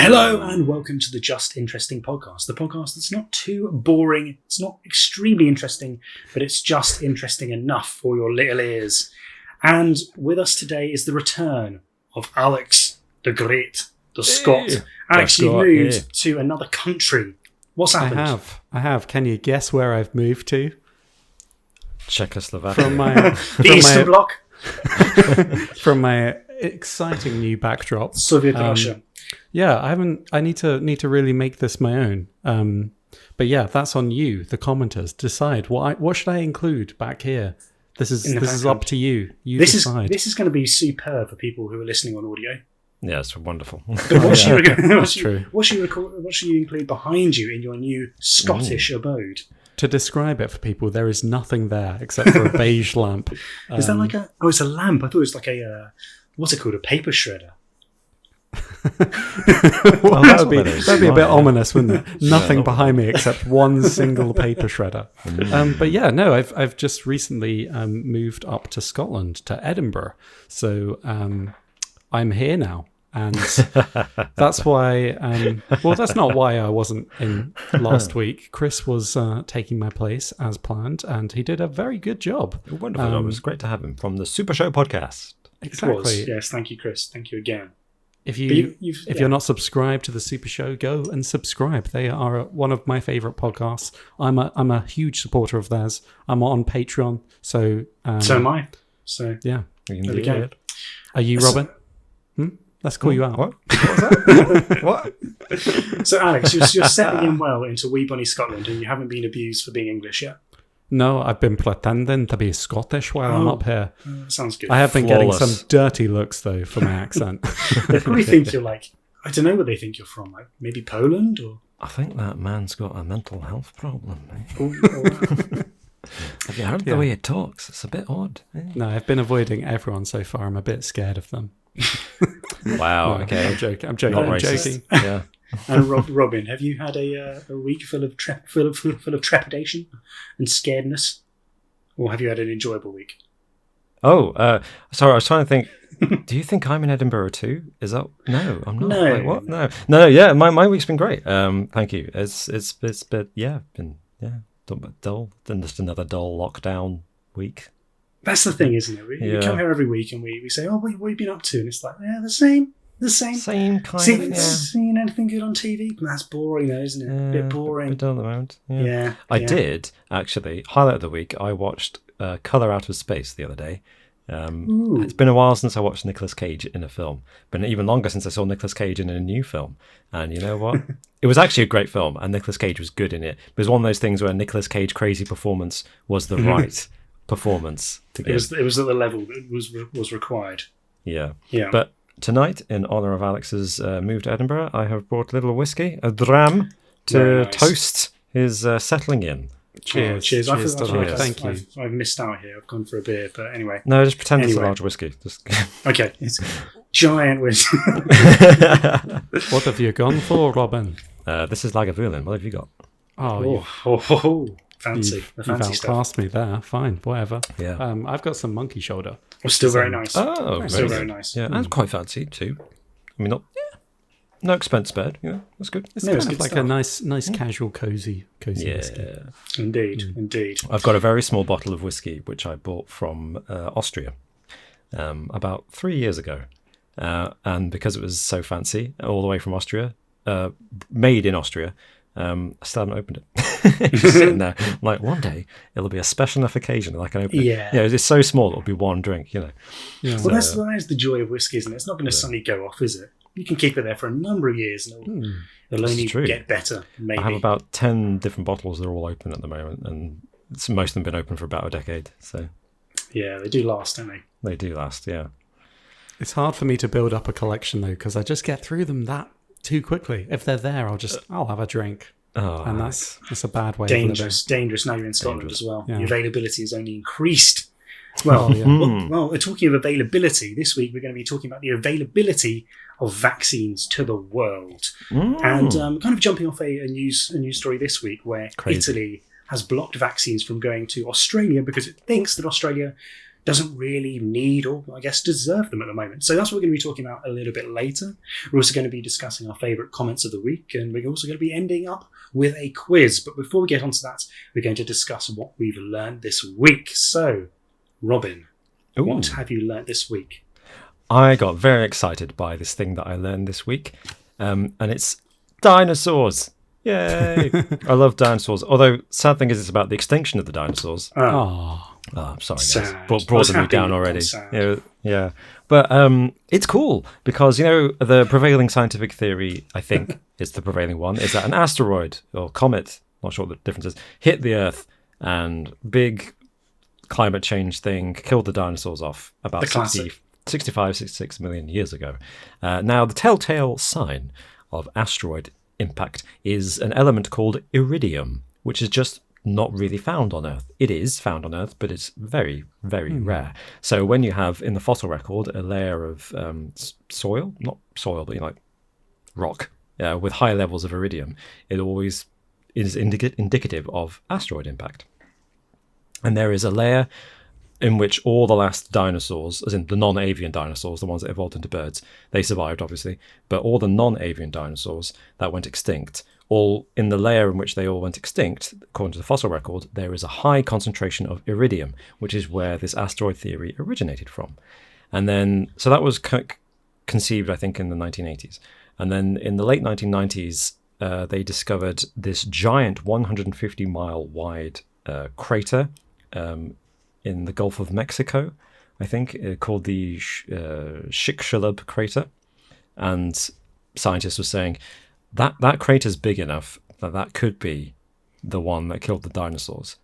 Hello and welcome to the Just Interesting podcast, the podcast that's not too boring, it's not extremely interesting, but it's just interesting enough for your little ears. And with us today is the return of Alex, the Great, the Scot. Alex, you've moved to another country. What's happened? I have. Can you guess where I've moved to? Czechoslovakia. The Eastern Bloc? From my exciting new backdrop. Soviet Russia. Yeah, I need to really make this my own. But yeah, that's on you, the commenters. Decide what should I include back here. This is up to you. This decide. This is going to be superb for people who are listening on audio. Yeah, it's wonderful. But what should you include behind you in your new Scottish abode? To describe it for people, there is nothing there except for a beige lamp. Is that like a? Oh, it's a lamp. I thought it was like a. What's it called? A paper shredder. Well, that'd be a bit ominous, wouldn't it? Nothing behind me except one single paper shredder. But yeah, no, I've just recently moved up to Scotland, to Edinburgh, so I'm here now, and that's why. Well, that's not why I wasn't in last week. Chris was taking my place as planned, and he did a very good job. A wonderful job. It was great to have him from the Super Show podcast. Exactly. Yes, thank you, Chris. Thank you again. If you're not subscribed to the Super Show, go and subscribe. They are one of my favourite podcasts. I'm a huge supporter of theirs. I'm on Patreon, so am I. So yeah, there we go. Are you, Robin? Let's call you out. What was that? What? So Alex, you're settling in well into wee bunny Scotland, and you haven't been abused for being English yet. No, I've been pretending to be Scottish while I'm up here. Sounds good. I have been getting some dirty looks, though, for my accent. They probably think you're like, I don't know where they think you're from, like maybe Poland or... I think that man's got a mental health problem. Have you heard the way he talks? It's a bit odd. No, I've been avoiding everyone so far. I'm a bit scared of them. Wow, no, okay. I'm joking. I'm Not joking. Yeah. And Robin, have you had a week full of trepidation and scaredness, or have you had an enjoyable week? Oh, sorry. I was trying to think. Do you think I'm in Edinburgh too? Is that no? I'm not. No. Wait, what? No. Yeah, my week's been great. Thank you. It's been dull. Then just another dull lockdown week. That's the thing, isn't it? We come here every week and we say, "Oh, what have you been up to?" And it's like, yeah, the same kind of. Seen anything good on TV? That's boring, though, isn't it? A bit boring. A bit dull at the moment. Yeah. I did actually. Highlight of the week. I watched Colour Out of Space the other day. It's been a while since I watched Nicolas Cage in a film. Been even longer since I saw Nicolas Cage in a new film. And you know what? It was actually a great film, and Nicolas Cage was good in it. It was one of those things where Nicolas Cage crazy performance was the right performance to get. It was at the level that was required. Yeah. But tonight, in honour of Alex's move to Edinburgh, I have brought a little whiskey, a dram, to toast his settling in. Cheers. Cheers. Thank you. I've missed out here. I've gone for a beer, but anyway. No, just pretend it's a large whiskey. Okay, it's giant whiskey. What have you gone for, Robin? This is Lagavulin. What have you got? Fancy. The fancy stuff. You've outclassed me there. Fine, whatever. Yeah. I've got some monkey shoulder. Still very nice. Oh, still very nice. Yeah, and quite fancy too. I mean, no expense spared. Yeah, that's good. It's kind of like a nice, casual, cozy whiskey. Indeed. I've got a very small bottle of whiskey which I bought from Austria about 3 years ago, and because it was so fancy, all the way from Austria, made in Austria. I still haven't opened it. Just sitting there. I'm like, one day it'll be a special enough occasion that I can open it. Yeah. It's so small it'll be one drink, Yeah. Well, that's the joy of whiskey, isn't it? It's not going to suddenly go off, is it? You can keep it there for a number of years and it'll only get better, maybe. I have about 10 different bottles. They're all open at the moment, and most of them have been open for about a decade. So yeah, they do last, don't they? They do last, yeah. It's hard for me to build up a collection, though, because I just get through them that too quickly. If they're there, I'll have a drink. And that's a bad way. Dangerous. Now you're in Scotland as well. Yeah. The availability has only increased. Well, talking of availability, this week we're going to be talking about the availability of vaccines to the world, and kind of jumping off a news story this week where Italy has blocked vaccines from going to Australia because it thinks that Australia doesn't really need or, I guess, deserve them at the moment. So that's what we're going to be talking about a little bit later. We're also going to be discussing our favourite comments of the week, and we're also going to be ending up with a quiz. But before we get onto that, we're going to discuss what we've learned this week. So, Robin, what have you learned this week? I got very excited by this thing that I learned this week, and it's dinosaurs. Yay! I love dinosaurs. Although, sad thing is, it's about the extinction of the dinosaurs. Oh, I'm sorry, guys. Sad. Brought me down already. Yeah. But it's cool because, the prevailing scientific theory, I think, is the prevailing one, is that an asteroid or comet, not sure what the difference is, hit the Earth and big climate change thing killed the dinosaurs off about 66 million years ago. Now, the telltale sign of asteroid impact is an element called iridium, which is just not really found on Earth. It is found on Earth, but it's very, very rare. So when you have in the fossil record a layer of soil, not soil, but like rock, with high levels of iridium, it always is indicative of asteroid impact. And there is a layer in which all the last dinosaurs, as in the non-avian dinosaurs, the ones that evolved into birds, they survived, obviously, but all the non-avian dinosaurs that went extinct, all in the layer in which they all went extinct, according to the fossil record, there is a high concentration of iridium, which is where this asteroid theory originated from. And then, so that was conceived, I think, in the 1980s. And then in the late 1990s, they discovered this giant 150-mile wide crater in the Gulf of Mexico, I think, called the Chicxulub crater. And scientists were saying that crater's big enough that could be the one that killed the dinosaurs.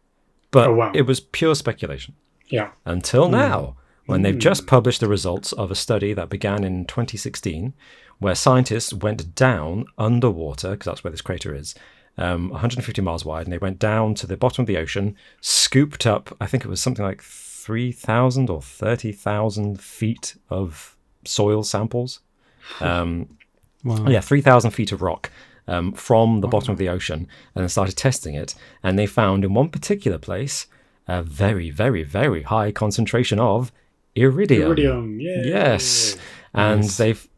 But it was pure speculation. Yeah. Until now, when they've just published the results of a study that began in 2016, where scientists went down underwater, because that's where this crater is, 150 miles wide, and they went down to the bottom of the ocean, scooped up, I think it was something like 3,000 or 30,000 feet of soil samples. wow. Yeah, 3,000 feet of rock from the bottom of the ocean, and then started testing it. And they found in one particular place a very, very, very high concentration of iridium. Iridium, yeah. Yes. And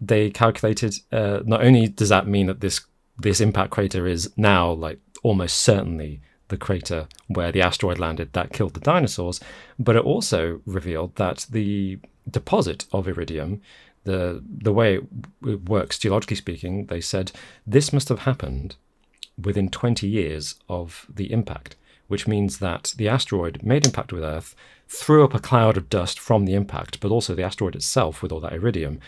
they calculated, not only does that mean that this impact crater is now like almost certainly the crater where the asteroid landed that killed the dinosaurs, but it also revealed that the deposit of iridium, the way it works geologically speaking, they said this must have happened within 20 years of the impact, which means that the asteroid made impact with Earth, threw up a cloud of dust from the impact, but also the asteroid itself with all that iridium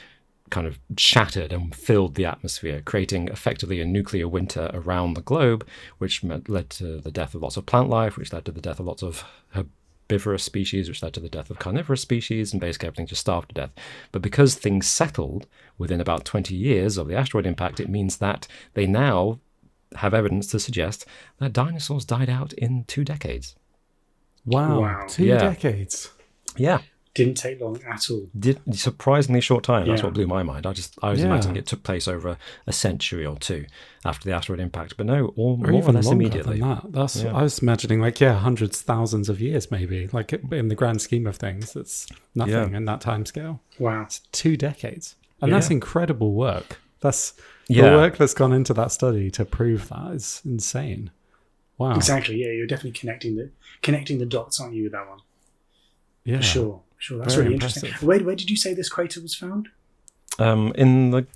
kind of shattered and filled the atmosphere, creating effectively a nuclear winter around the globe, which led to the death of lots of plant life, which led to the death of lots of herbivorous species, which led to the death of carnivorous species, and basically everything just starved to death. But because things settled within about 20 years of the asteroid impact, it means that they now have evidence to suggest that dinosaurs died out in 2 decades. Wow. 2 decades. Yeah. Didn't take long at all. Surprisingly short time. That's what blew my mind. I was imagining it took place over a century or two after the asteroid impact, but no, more or less immediately. Than that. I was imagining hundreds, thousands of years maybe. Like in the grand scheme of things, it's nothing in that time scale. Wow. It's 2 decades. And that's incredible work. That's the work that's gone into that study to prove that is insane. Wow. Exactly. Yeah, you're definitely connecting the dots, aren't you, with that one? Yeah. For sure. That's really interesting. Where did you say this crater was found? In the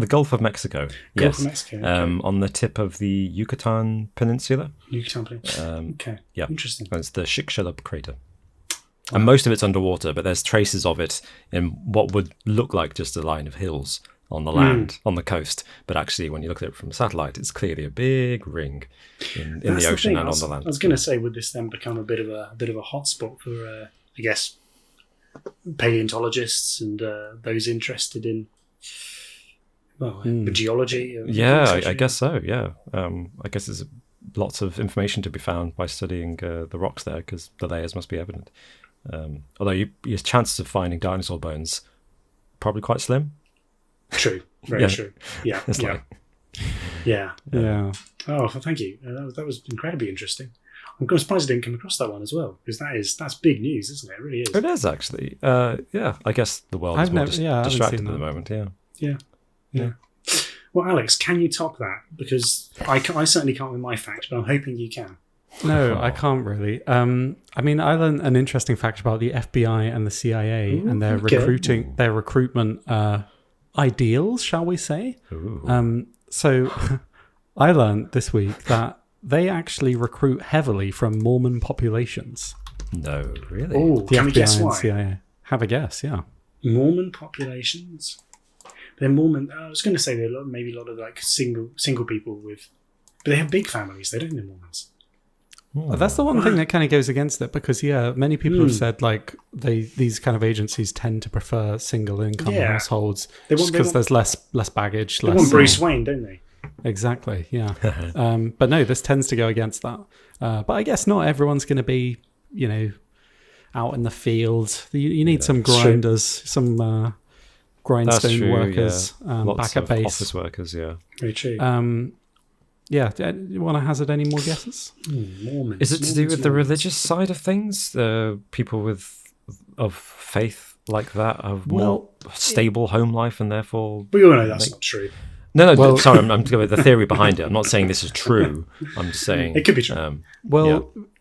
Gulf of Mexico. Gulf of Mexico. Okay. On the tip of the Yucatan Peninsula. Okay. Yeah. Interesting. It's the Chicxulub crater. And most of it's underwater, but there's traces of it in what would look like just a line of hills on the land, on the coast. But actually, when you look at it from a satellite, it's clearly a big ring in the ocean and on the land. I was going to say, would this then become a bit of a hotspot for, I guess, paleontologists and those interested in geology? I guess so. Yeah, I guess there's lots of information to be found by studying the rocks there because the layers must be evident. Although your chances of finding dinosaur bones probably quite slim. True. Very true. Yeah. It's yeah. Yeah. Oh, thank you. That was incredibly interesting. I'm surprised I didn't come across that one as well, because that's big news, isn't it? It really is. It is actually. Yeah, I guess the world is more distracted at the moment. Yeah. Well, Alex, can you top that? Because I certainly can't with my fact, but I'm hoping you can. No, I can't really. I mean, I learned an interesting fact about the FBI and the CIA and their recruitment ideals, shall we say? So I learned this week that they actually recruit heavily from Mormon populations. No, really? Oh, The can we FBI guess and why? CIA. Have a guess, yeah. Mormon populations. They're Mormon. I was going to say maybe a lot of like single people with, but they have big families. They don't know Mormons. That's the one thing that kind of goes against it, because many people have said like these kind of agencies tend to prefer single income households because there's less baggage. They want Bruce Wayne, don't they? Exactly, yeah. But no, this tends to go against that. But I guess not everyone's going to be, out in the field. You need some grinders, some grindstone workers back at base. Office workers, yeah. Very true. Do you want to hazard any more guesses? Mormons. Is it to do with the religious side of things? People of faith like that have more stable home life and therefore... We all know that's not true. No, sorry, I'm going with the theory behind it. I'm not saying this is true. I'm just saying... It could be true.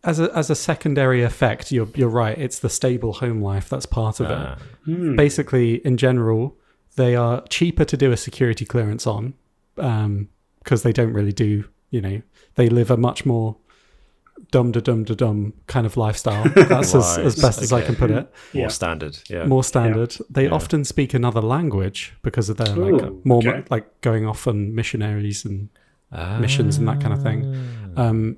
As a secondary effect, you're right. It's the stable home life that's part of it. Basically, in general, they are cheaper to do a security clearance on because they don't really do, they live a much more dumb kind of lifestyle. That's as best as I can put it. More standard, yeah. More standard. They often speak another language because of their like going off on missionaries and missions and that kind of thing.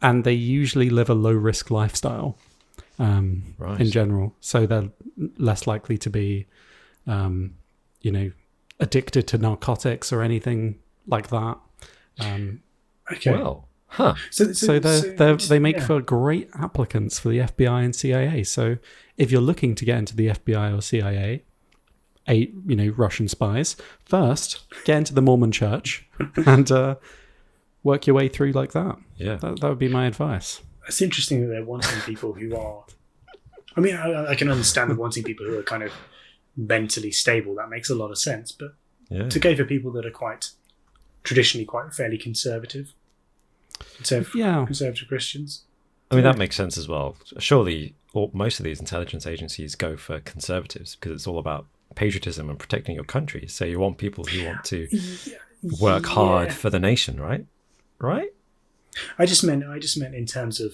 And they usually live a low-risk lifestyle in general. So they're less likely to be, addicted to narcotics or anything like that. Well, huh. So they make for great applicants for the FBI and CIA. So if you're looking to get into the FBI or CIA, Russian spies, first get into the Mormon Church and work your way through like that. Yeah, that would be my advice. It's interesting that they're wanting people who are... I mean, I can understand wanting people who are kind of mentally stable. That makes a lot of sense. But to go for people that are traditionally quite fairly conservative Christians. I mean, that makes sense as well. Surely most of these intelligence agencies go for conservatives because it's all about patriotism and protecting your country. So you want people who want to work hard for the nation, right? Right? I just meant in terms of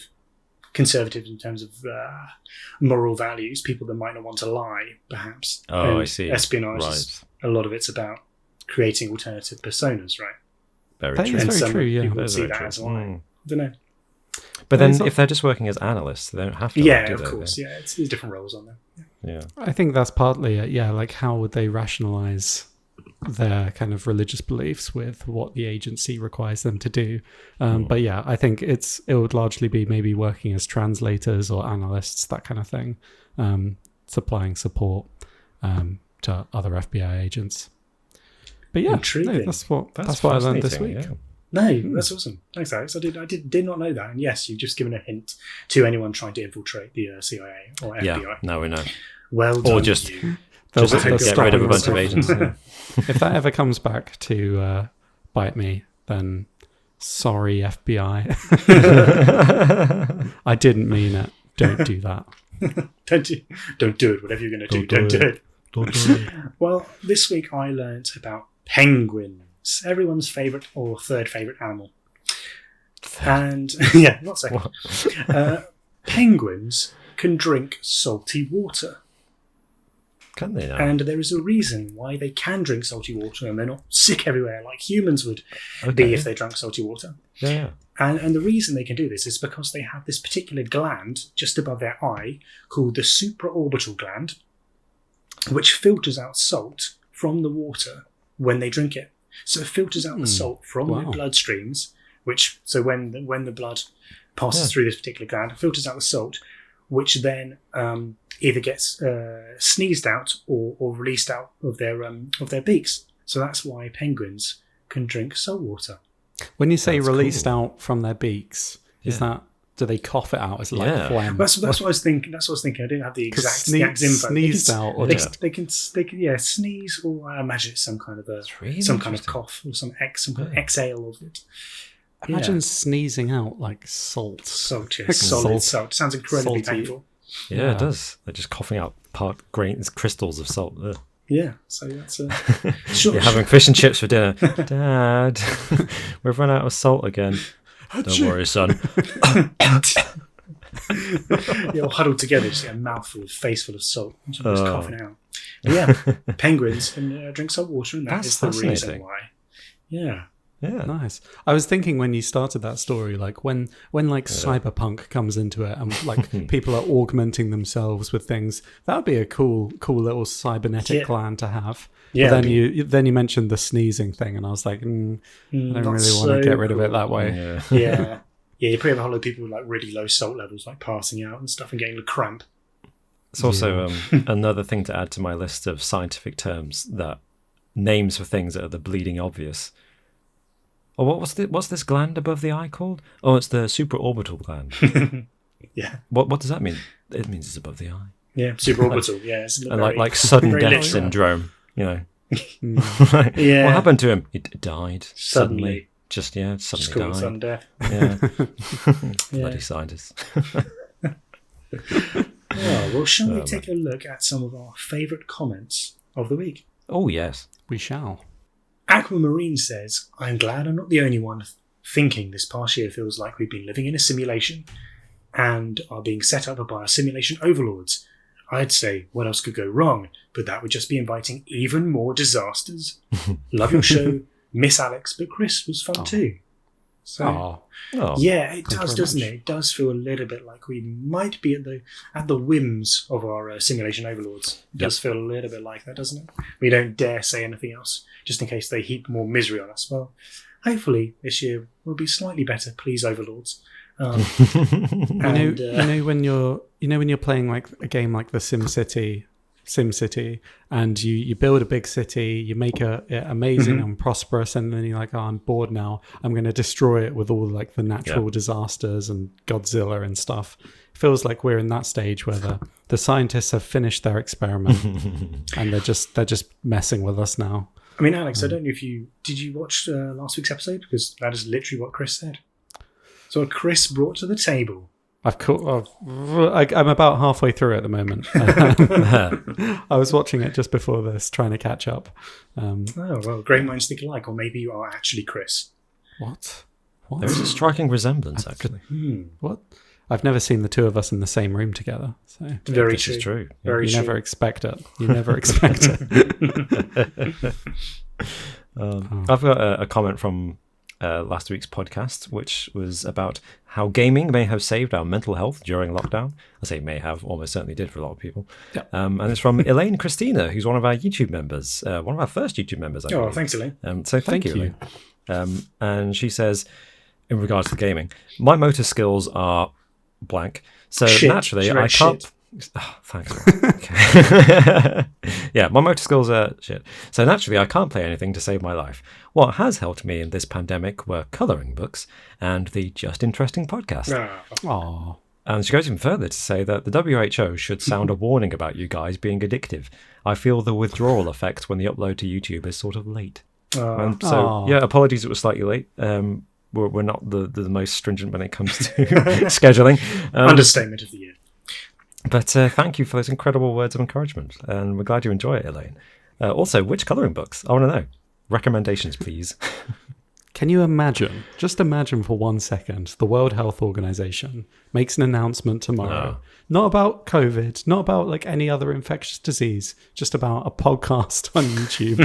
conservatives, in terms of moral values, people that might not want to lie, perhaps. Oh, I see. Espionage, a lot of it's about creating alternative personas, right? Very true. And very true, yeah. People would see that as a lie. I don't know. But then if they're just working as analysts, they don't have to. Yeah, of course. Yeah, it's different roles on there. Yeah. I think that's partly it. Yeah, like how would they rationalize their kind of religious beliefs with what the agency requires them to do? But yeah, I think it would largely be maybe working as translators or analysts, that kind of thing, supplying support to other FBI agents. But yeah, that's what I learned this week. Yeah. No, that's awesome. Thanks, Alex. I did not know that. And yes, you've just given a hint to anyone trying to infiltrate the CIA or FBI. Yeah, now we know. Well done, or just you. Just to get rid of a bunch of agents. Yeah. If that ever comes back to bite me, then sorry, FBI. I didn't mean it. Don't do that. Don't do it. Whatever you're going to do, don't do it. Don't do it. Well, this week I learnt about penguins. Everyone's favourite or third favourite animal. And, not second. Penguins can drink salty water. Can they now? And there is a reason why they can drink salty water and they're not sick everywhere like humans would be if they drank salty water. Yeah. And the reason they can do this is because they have this particular gland just above their eye called the supraorbital gland, which filters out salt from the water when they drink it. So it filters out the salt from their bloodstreams, so when the blood passes through this particular gland, it filters out the salt, which then either gets sneezed out or released out of their beaks. So that's why penguins can drink salt water. When you say released out from their beaks, is that do they cough it out as like Yeah. phlegm? That's what I was thinking. I didn't have the exact info. Sneezed out, or They can sneeze, or I imagine it's some kind of really some kind of interesting. cough or some kind of exhale of it. Imagine sneezing out like salt. Salt, yes, solid salt. Sounds incredibly Salty. painful. Yeah, it does. They're just coughing out grains, crystals of salt. Ugh. Yeah, so that's You're having fish and chips for dinner. Dad, we've run out of salt again. Don't worry, son. You're huddled together, just get a mouthful, face full of salt, and just coughing out. But yeah, penguins can drink salt water, and That's is the reason fascinating. why. Yeah. Yeah. Nice. I was thinking when you started that story, like when like cyberpunk comes into it, and like people are augmenting themselves with things, that would be a cool little cybernetic gland to have. Yeah. But then you mentioned the sneezing thing, and I was like, I don't really want to get rid of it that way. Yeah. Yeah. Yeah, you probably have a lot of people with like really low salt levels, like passing out and stuff and getting a cramp. It's also another thing to add to my list of scientific terms, that names for things that are the bleeding obvious. Oh, what's this gland above the eye called? Oh, it's the supraorbital gland. Yeah. What does that mean? It means it's above the eye. Yeah, supraorbital. Yeah, it's And like sudden very death literal. syndrome, you know. Yeah. What happened to him? He died Suddenly. Just suddenly Just call it died. sudden death. Yeah. Bloody scientists. Well, shall we take a look at some of our favourite comments of the week? Oh yes. We shall. Aquamarine says, I'm glad I'm not the only one thinking this past year feels like we've been living in a simulation and are being set up by our simulation overlords. I'd say what else could go wrong, but that would just be inviting even more disasters. Love your show, miss Alex, but Chris was fun too. So yeah, it does, doesn't it? It does feel a little bit like we might be at the whims of our simulation overlords. It does feel a little bit like that, doesn't it? We don't dare say anything else, just in case they heap more misery on us. Well, hopefully this year will be slightly better, please, overlords. You know when you're playing like a game like the SimCity, and you build a big city, you make it amazing and prosperous, and then you're like, oh, I'm bored now, I'm going to destroy it with all like the natural disasters and Godzilla and stuff. It feels like we're in that stage where the scientists have finished their experiment and they're just messing with us now. I mean, Alex, I don't know if did you watch last week's episode, because that is literally what Chris said. So what Chris brought to the table. I'm about halfway through at the moment. I was watching it just before this, trying to catch up. Oh, well, great minds think alike, or maybe you are actually Chris. What? There is a striking resemblance, actually. What? I've never seen the two of us in the same room together. So Very This true. is true. Very you true. never expect it. You never expect it. I've got a comment from last week's podcast, which was about how gaming may have saved our mental health during lockdown. I say may have, almost certainly did for a lot of people. Yeah. And it's from Elaine Christina, who's one of our YouTube members, one of our first YouTube members. I Oh, believe. thanks, Elaine. So thank you, Elaine. And she says, in regards to gaming, my motor skills are blank. So Shit. naturally, She I wrote can't. shit. Oh, thanks. Okay. Yeah, my motor skills are shit. So naturally, I can't play anything to save my life. What has helped me in this pandemic were colouring books and the Just Interesting podcast. Aww. And she goes even further to say that the WHO should sound a warning about you guys being addictive. I feel the withdrawal effect when the upload to YouTube is sort of late. So, yeah, apologies it was slightly late. We're not the most stringent when it comes to scheduling. Understatement of the year. But thank you for those incredible words of encouragement. And we're glad you enjoy it, Elaine. Also, which colouring books? I want to know. Recommendations, please. Can you imagine, just imagine for 1 second, the World Health Organization makes an announcement tomorrow, not about COVID, not about like any other infectious disease, just about a podcast on YouTube.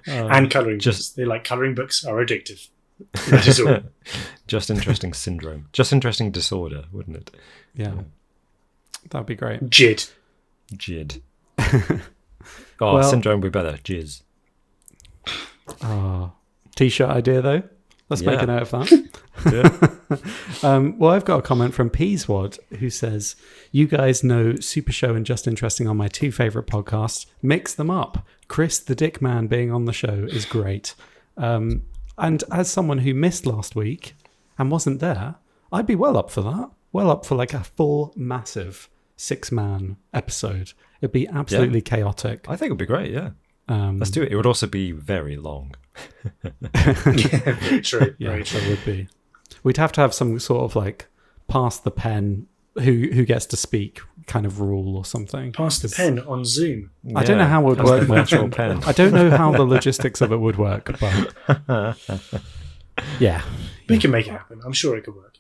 And colouring books. They like colouring books are addictive. That is all. Just Interesting Syndrome. Just Interesting Disorder, wouldn't it? Yeah. That'd be great. JID. JID. Syndrome would be better. Jizz. T-shirt idea though. Let's make a note of that. Well, I've got a comment from Peaswad who says, you guys know Super Show and Just Interesting are my two favourite podcasts. Mix them up. Chris the Dick Man being on the show is great. And as someone who missed last week and wasn't there, I'd be well up for that. Well up for like a full, massive 6-man episode. It'd be absolutely chaotic. I think it'd be great, yeah. Let's do it. It would also be very long. Very true. Yeah, Very true. it would be. We'd have to have some sort of like pass the pen, who gets to speak kind of rule or something. Pass the pen on Zoom. I don't know how it would work. Virtual pen. I don't know how the logistics of it would work, but yeah. We can make it happen. I'm sure it could work.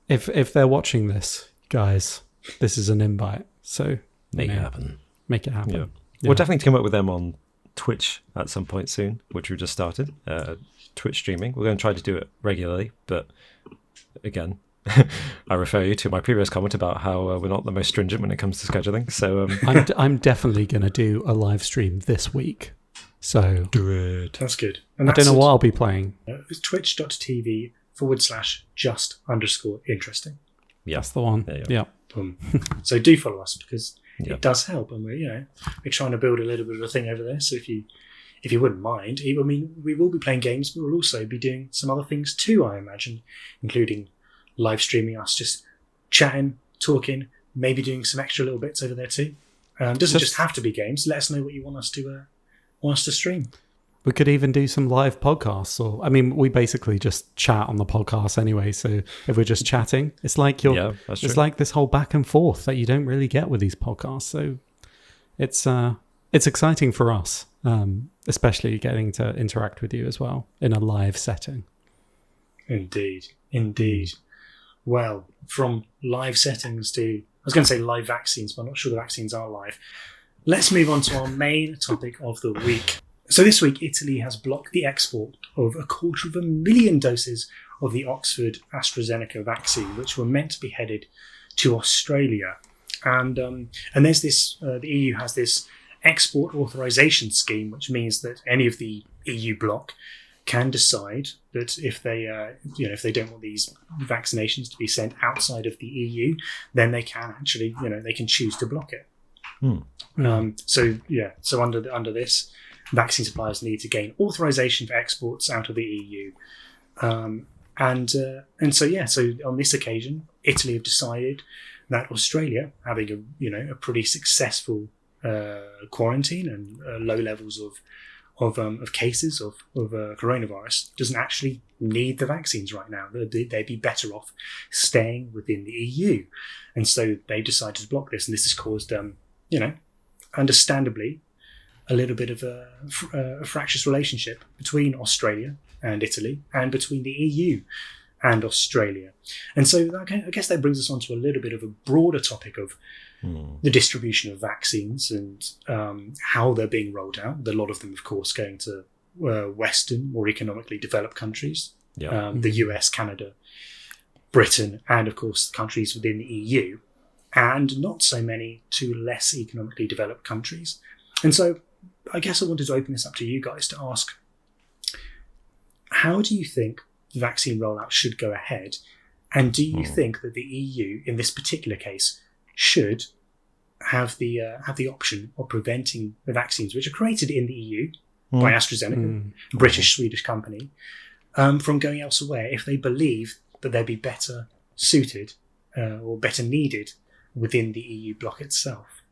If they're watching this, guys, this is an invite. So Make it happen. Make it happen. Yeah. Yeah. We'll definitely team up with them on Twitch at some point soon, which we've just started. Twitch streaming. We're going to try to do it regularly, but again, I refer you to my previous comment about how we're not the most stringent when it comes to scheduling. So I'm definitely going to do a live stream this week. So do it. That's good. And I don't know what I'll be playing. It's twitch.tv/just_interesting. Yeah. That's the one. Yeah. So do follow us because Yeah. it does help, and we're trying to build a little bit of a thing over there. So if you wouldn't mind, I mean, we will be playing games, but we'll also be doing some other things too, I imagine, including live streaming us, just chatting, talking, maybe doing some extra little bits over there too. Doesn't just have to be games. Let us know what you want us to stream. We could even do some live podcasts, or I mean, we basically just chat on the podcast anyway. So if we're just chatting, it's like it's like this whole back and forth that you don't really get with these podcasts. So it's exciting for us, especially getting to interact with you as well in a live setting. Indeed. Well, from live settings to, I was going to say live vaccines, but I'm not sure the vaccines are live. Let's move on to our main topic of the week. So this week, Italy has blocked the export of 250,000 doses of the Oxford-AstraZeneca vaccine, which were meant to be headed to Australia. And there's this, the EU has this export authorization scheme, which means that any of the EU bloc can decide that if they don't want these vaccinations to be sent outside of the EU, then they can actually, they can choose to block it. So under this, vaccine suppliers need to gain authorization for exports out of the EU. So on this occasion, Italy have decided that Australia, having a pretty successful quarantine and low levels of cases of coronavirus, doesn't actually need the vaccines right now. They'd be better off staying within the EU. And so they decided to block this, and this has caused, understandably, a little bit of a fractious relationship between Australia and Italy, and between the EU and Australia. And so I guess that brings us on to a little bit of a broader topic of the distribution of vaccines and how they're being rolled out. A lot of them, of course, going to Western, more economically developed countries, the US, Canada, Britain, and of course the countries within the EU, and not so many to less economically developed countries. And so I guess I wanted to open this up to you guys to ask, how do you think the vaccine rollout should go ahead? And do you think that the EU, in this particular case, should have the option of preventing the vaccines, which are created in the EU by AstraZeneca, a British Swedish company, from going elsewhere if they believe that they'd be better suited or better needed within the EU bloc itself?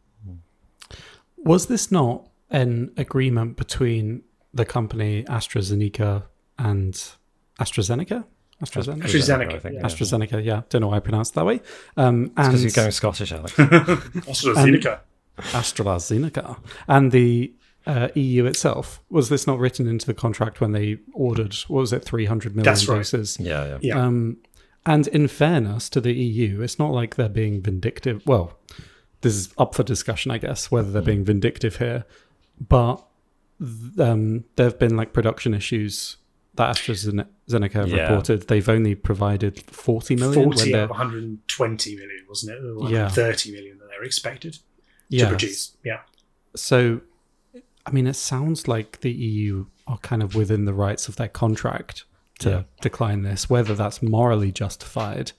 Was this not an agreement between the company AstraZeneca and AstraZeneca? AstraZeneca, I think. yeah. AstraZeneca, yeah. Don't know why I pronounced it that way. Because you're going Scottish, Alex. AstraZeneca. And the EU itself, was this not written into the contract when they ordered, 300 million doses? Yeah. And in fairness to the EU, it's not like they're being vindictive. Well, this is up for discussion, I guess, whether they're being vindictive here. But there have been production issues that AstraZeneca have reported. They've only provided 40 million. 40 out of 120 million, wasn't it? 130 million that they were expected to produce. Yeah. So, I mean, it sounds like the EU are kind of within the rights of their contract to decline this, whether that's morally justified,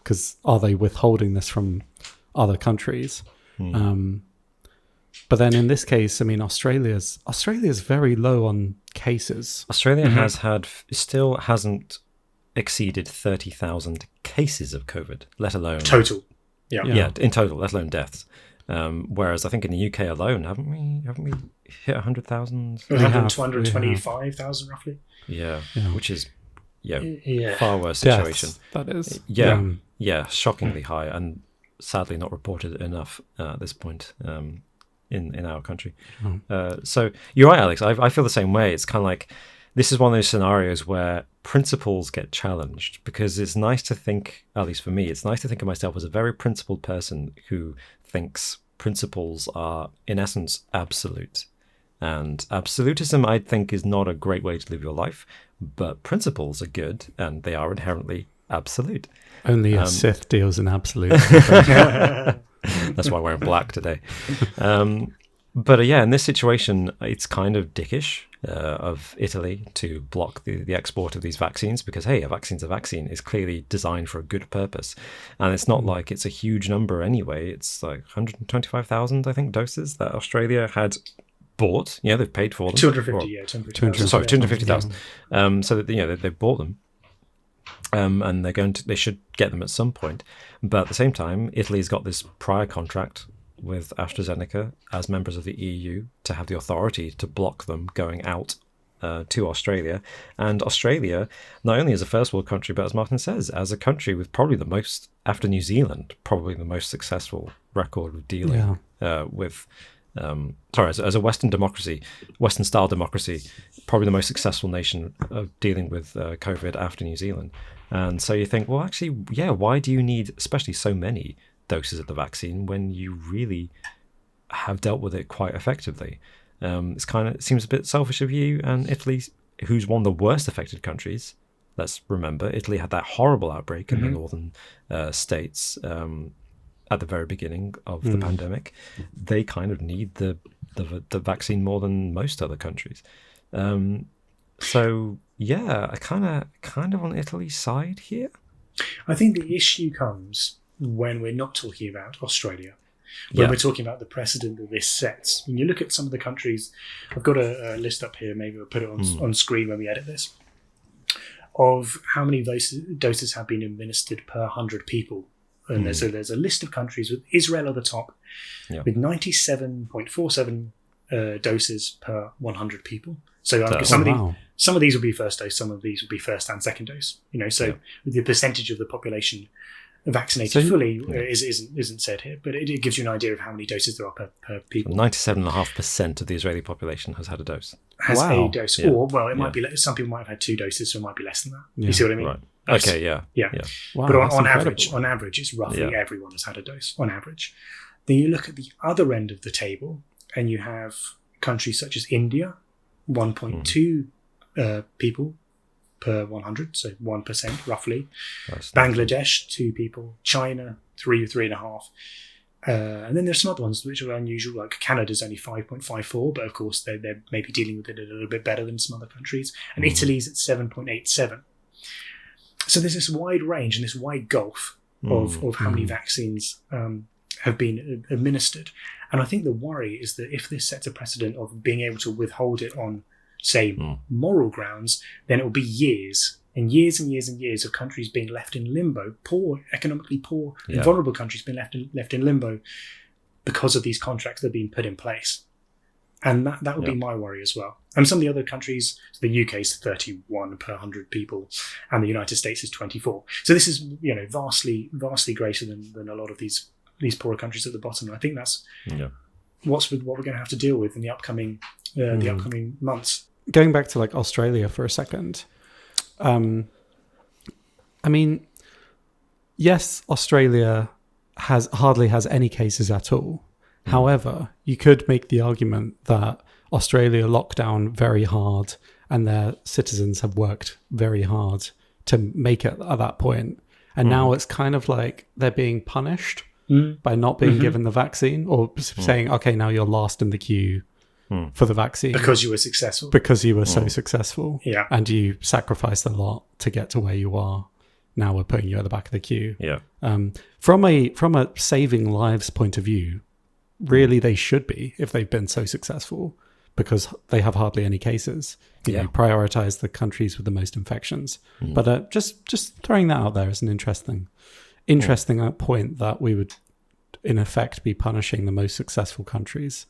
because are they withholding this from other countries? But then in this case, I mean, Australia's very low on cases. Australia has still hasn't exceeded 30,000 cases of COVID, let alone total. Yeah, in total, let alone deaths. Whereas I think in the UK alone, haven't we hit 100,000? 225,000 roughly. Yeah, which is Yeah. far worse situation. Deaths, that is. Yeah, shockingly high, and sadly not reported enough at this point in our country. So you're right, Alex. I feel the same way. It's kind of like this is one of those scenarios where principles get challenged, because it's nice to think, at least for me, it's nice to think of myself as a very principled person who thinks principles are, in essence, absolute. And absolutism, I think, is not a great way to live your life, but principles are good, and they are inherently absolute. Only a Sith deals in absolute. That's why I'm wearing black today. But in this situation, it's kind of dickish of Italy to block the export of these vaccines, because, hey, a vaccine's a vaccine. It's clearly designed for a good purpose. And it's not like it's a huge number anyway. It's like 125,000, I think, doses that Australia had bought. Yeah, they've paid for them. 250,000. Sorry, 250,000. So that they bought them. And they should get them at some point. But at the same time, Italy's got this prior contract with AstraZeneca as members of the EU to have the authority to block them going out to Australia. And Australia, not only as a first world country, but as Martin says, as a country with probably the most, after New Zealand, probably the most successful record of dealing with, as a Western democracy, Western style democracy, probably the most successful nation of dealing with COVID after New Zealand. And so you think, well, actually, why do you need especially so many doses of the vaccine when you really have dealt with it quite effectively? It seems a bit selfish of you. And Italy, who's one of the worst affected countries, let's remember, Italy had that horrible outbreak in the northern states at the very beginning of the pandemic. They kind of need the vaccine more than most other countries. I kind of on Italy's side here. I think the issue comes when we're not talking about Australia, when we're talking about the precedent that this sets. When you look at some of the countries, I've got a list up here, maybe we'll put it on screen when we edit this, of how many doses have been administered per 100 people. And there's a list of countries with Israel at the top, with 97.47 doses per 100 people. So some of these will be first dose, some of these will be first and second dose. The percentage of the population vaccinated fully isn't said here, but it gives you an idea of how many doses there are per people. 97.5% of the Israeli population has had a dose. A dose, or it might be. Some people might have had 2 doses, so it might be less than that. You see what I mean? Right. Okay. Yeah. Wow, but on average, it's roughly everyone has had a dose on average. Then you look at the other end of the table, and you have countries such as India, 1.2 people per 100, so 1% roughly. Bangladesh, 2 people. China, 3.5. And then there's some other ones which are unusual, like Canada's only 5.54, but of course they're maybe dealing with it a little bit better than some other countries. And Italy's at 7.87. So there's this wide range and this wide gulf of how many vaccines have been administered. And I think the worry is that if this sets a precedent of being able to withhold it on, say, moral grounds, then it will be years and years and years and years of countries being left in limbo, economically poor and vulnerable countries being left in limbo because of these contracts that are being put in place. And that would be my worry as well. And some of the other countries, the UK is 31 per 100 people, and the United States is 24. So this is, vastly greater than a lot of these poorer countries at the bottom. And I think that's what we're going to have to deal with in the upcoming months. Going back to Australia for a second, I mean, yes, Australia hardly has any cases at all. However, you could make the argument that Australia locked down very hard and their citizens have worked very hard to make it at that point. And now it's kind of like they're being punished by not being given the vaccine, or saying, okay, now you're last in the queue for the vaccine. Because you were successful. Because you were so successful. Yeah. And you sacrificed a lot to get to where you are. Now we're putting you at the back of the queue. Yeah. From a saving lives point of view, really they should be, if they've been so successful. because they have hardly any cases. You know, prioritize the countries with the most infections. But just throwing that out there as an interesting point, that we would, in effect, be punishing the most successful countries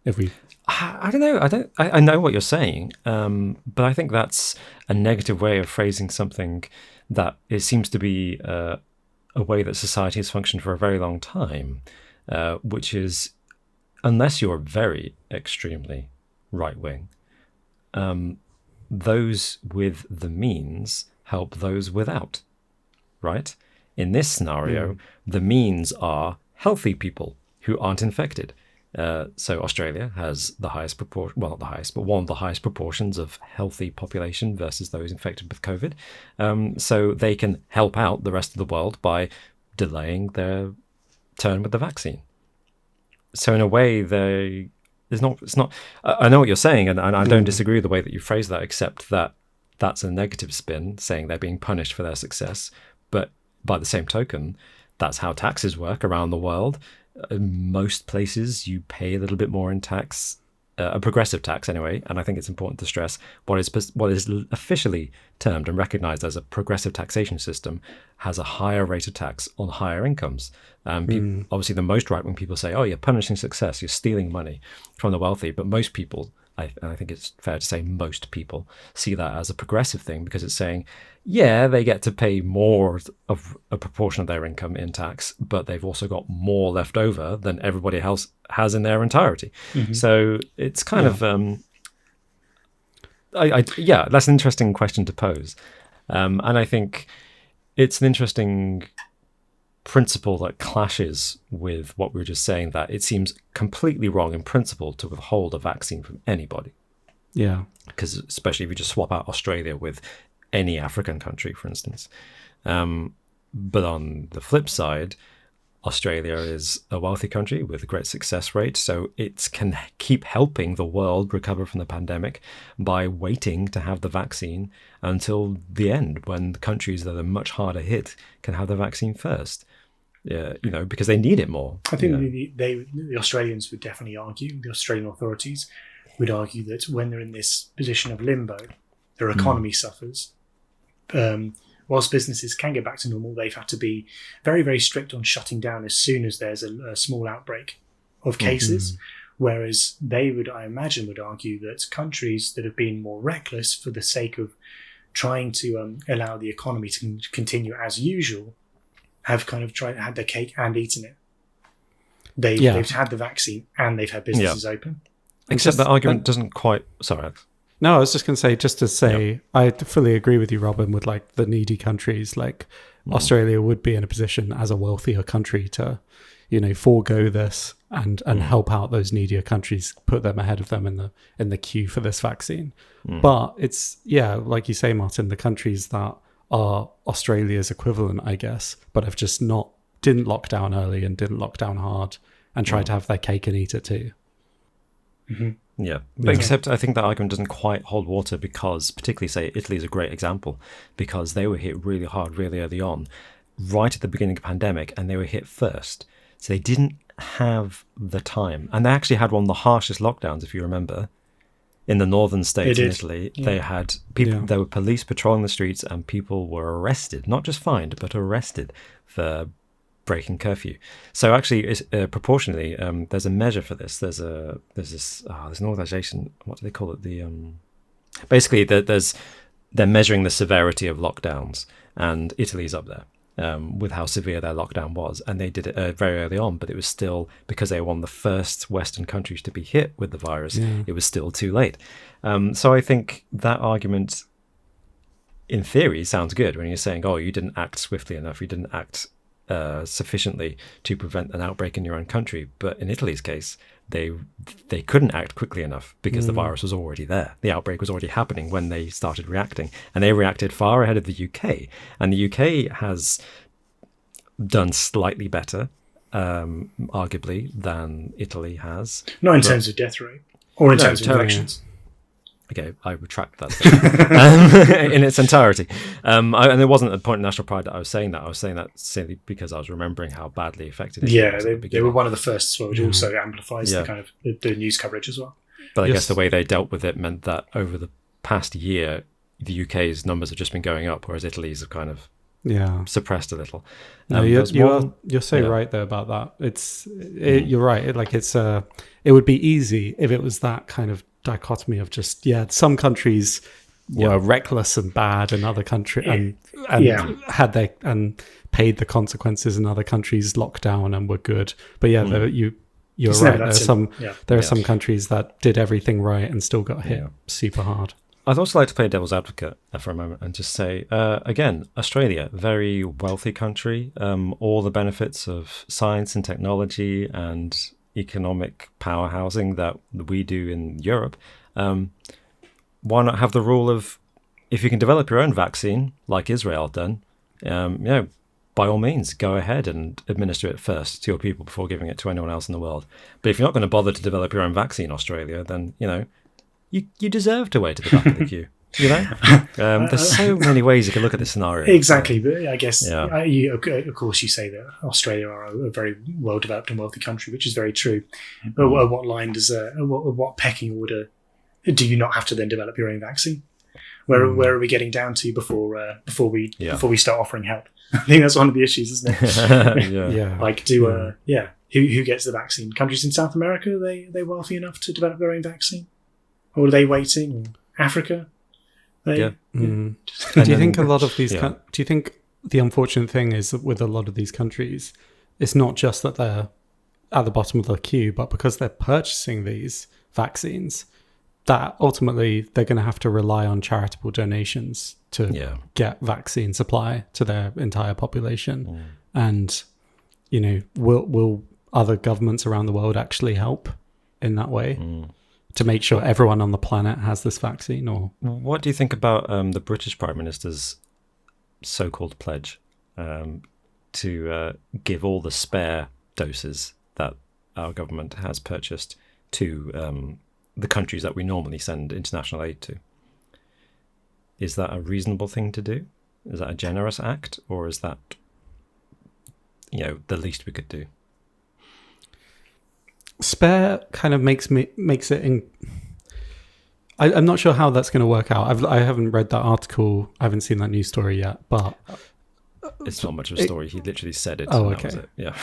if we. I don't know. I know what you're saying, but I think that's a negative way of phrasing something that it seems to be a way that society has functioned for a very long time, which is, unless you're very extremely right wing, those with the means help those without, right? In this scenario, the means are healthy people who aren't infected. So Australia has the highest proportion, well, not the highest, but one of the highest proportions of healthy population versus those infected with COVID. So they can help out the rest of the world by delaying their turn with the vaccine. So in a way, it's not. I know what you're saying, and I don't disagree with the way that you phrase that, except that that's a negative spin, saying they're being punished for their success. But by the same token, that's how taxes work around the world. In most places, you pay a little bit more in tax, a progressive tax anyway. And I think it's important to stress what is officially termed and recognized as a progressive taxation system has a higher rate of tax on higher incomes. Obviously, the most right-wing people say, "Oh, you're punishing success, you're stealing money from the wealthy." But most people, I think it's fair to say, most people see that as a progressive thing, because it's saying, yeah, they get to pay more of a proportion of their income in tax, but they've also got more left over than everybody else has in their entirety. So it's kind of, that's an interesting question to pose. And I think it's an interesting principle that clashes with what we were just saying, that it seems completely wrong in principle to withhold a vaccine from anybody. Yeah. Because especially if you just swap out Australia with any African country, for instance. But on the flip side, Australia is a wealthy country with a great success rate, so it can keep helping the world recover from the pandemic by waiting to have the vaccine until the end, when the countries that are much harder hit can have the vaccine first. Because they need it more. I think the Australians would definitely argue, the Australian authorities would argue, that when they're in this position of limbo, their economy suffers. Whilst businesses can get back to normal, they've had to be very, very strict on shutting down as soon as there's a small outbreak of cases. Whereas they would, I imagine, would argue that countries that have been more reckless for the sake of trying to allow the economy to continue as usual have kind of had their cake and eaten it. They've had the vaccine and they've had businesses open. Except that argument doesn't quite... Sorry, Alex. No, I was just going to say, I fully agree with you, Robin, with like the needy countries. Like Australia would be in a position as a wealthier country to, forego this and help out those needier countries, put them ahead of them in the queue for this vaccine. But it's, like you say, Martin, the countries that are Australia's equivalent, I guess, but have just didn't lock down early and didn't lock down hard and tried to have their cake and eat it too. But except I think that argument doesn't quite hold water, because particularly, say, Italy is a great example, because they were hit really hard really early on, right at the beginning of the pandemic, and they were hit first. So they didn't have the time. And they actually had one of the harshest lockdowns, if you remember. In the northern states in Italy, they had people. There were police patrolling the streets, and people were arrested, not just fined, but arrested for breaking curfew. So actually, proportionally, there's a measure for this. There's an organization. What do they call it? Basically, they're measuring the severity of lockdowns, and Italy's up there with how severe their lockdown was. And they did it very early on, but it was still, because they were one of the first Western countries to be hit with the virus, it was still too late. So I think that argument, in theory, sounds good when you're saying, oh, you didn't act swiftly enough, you didn't act sufficiently to prevent an outbreak in your own country. But in Italy's case, they couldn't act quickly enough because the virus was already there. The outbreak was already happening when they started reacting, and they reacted far ahead of the UK. And the UK has done slightly better, arguably, than Italy has. Not in terms of death rate or in terms of infections. Okay, I retract that statement in its entirety. And it wasn't a point of national pride that I was saying that. I was saying that simply because I was remembering how badly affected it was. They were one of the first as well, which also amplifies the kind of the news coverage as well. But I guess the way they dealt with it meant that over the past year, the UK's numbers have just been going up, whereas Italy's have kind of suppressed a little. No, you're so right there about that. You're right. It would be easy if it was that kind of dichotomy of just some countries were reckless and bad, and other countries and paid the consequences, and other countries locked down and were good. But you're right. There are some countries that did everything right and still got hit super hard. I'd also like to play devil's advocate for a moment and just say, again, Australia, very wealthy country, all the benefits of science and technology and economic powerhousing that we do in Europe. Why not have the rule of, if you can develop your own vaccine, like Israel done, by all means, go ahead and administer it first to your people before giving it to anyone else in the world. But if you're not going to bother to develop your own vaccine, Australia, then, you deserve to wait at the back of the queue. There's so many ways you can look at this scenario. Exactly, but I guess of course you say that Australia are a very well developed and wealthy country, which is very true. But what line does what pecking order do you not have to then develop your own vaccine? Where are we getting down to before we start offering help? I think that's one of the issues, isn't it? Like who gets the vaccine? Countries in South America, are they wealthy enough to develop their own vaccine? Or are they waiting? Africa? Do you think a lot of these? Do you think the unfortunate thing is that with a lot of these countries, it's not just that they're at the bottom of the queue, but because they're purchasing these vaccines, that ultimately they're going to have to rely on charitable donations to get vaccine supply to their entire population. And will other governments around the world actually help in that way? To make sure everyone on the planet has this vaccine? Or what do you think about the British Prime Minister's so-called pledge to give all the spare doses that our government has purchased to the countries that we normally send international aid to? Is that a reasonable thing to do? Is that a generous act? Or is that, the least we could do? Spare kind of makes it I'm not sure how that's going to work out. I haven't read that article. I haven't seen that news story yet, but it's not much of a story. He literally said it. Oh, okay. Yeah.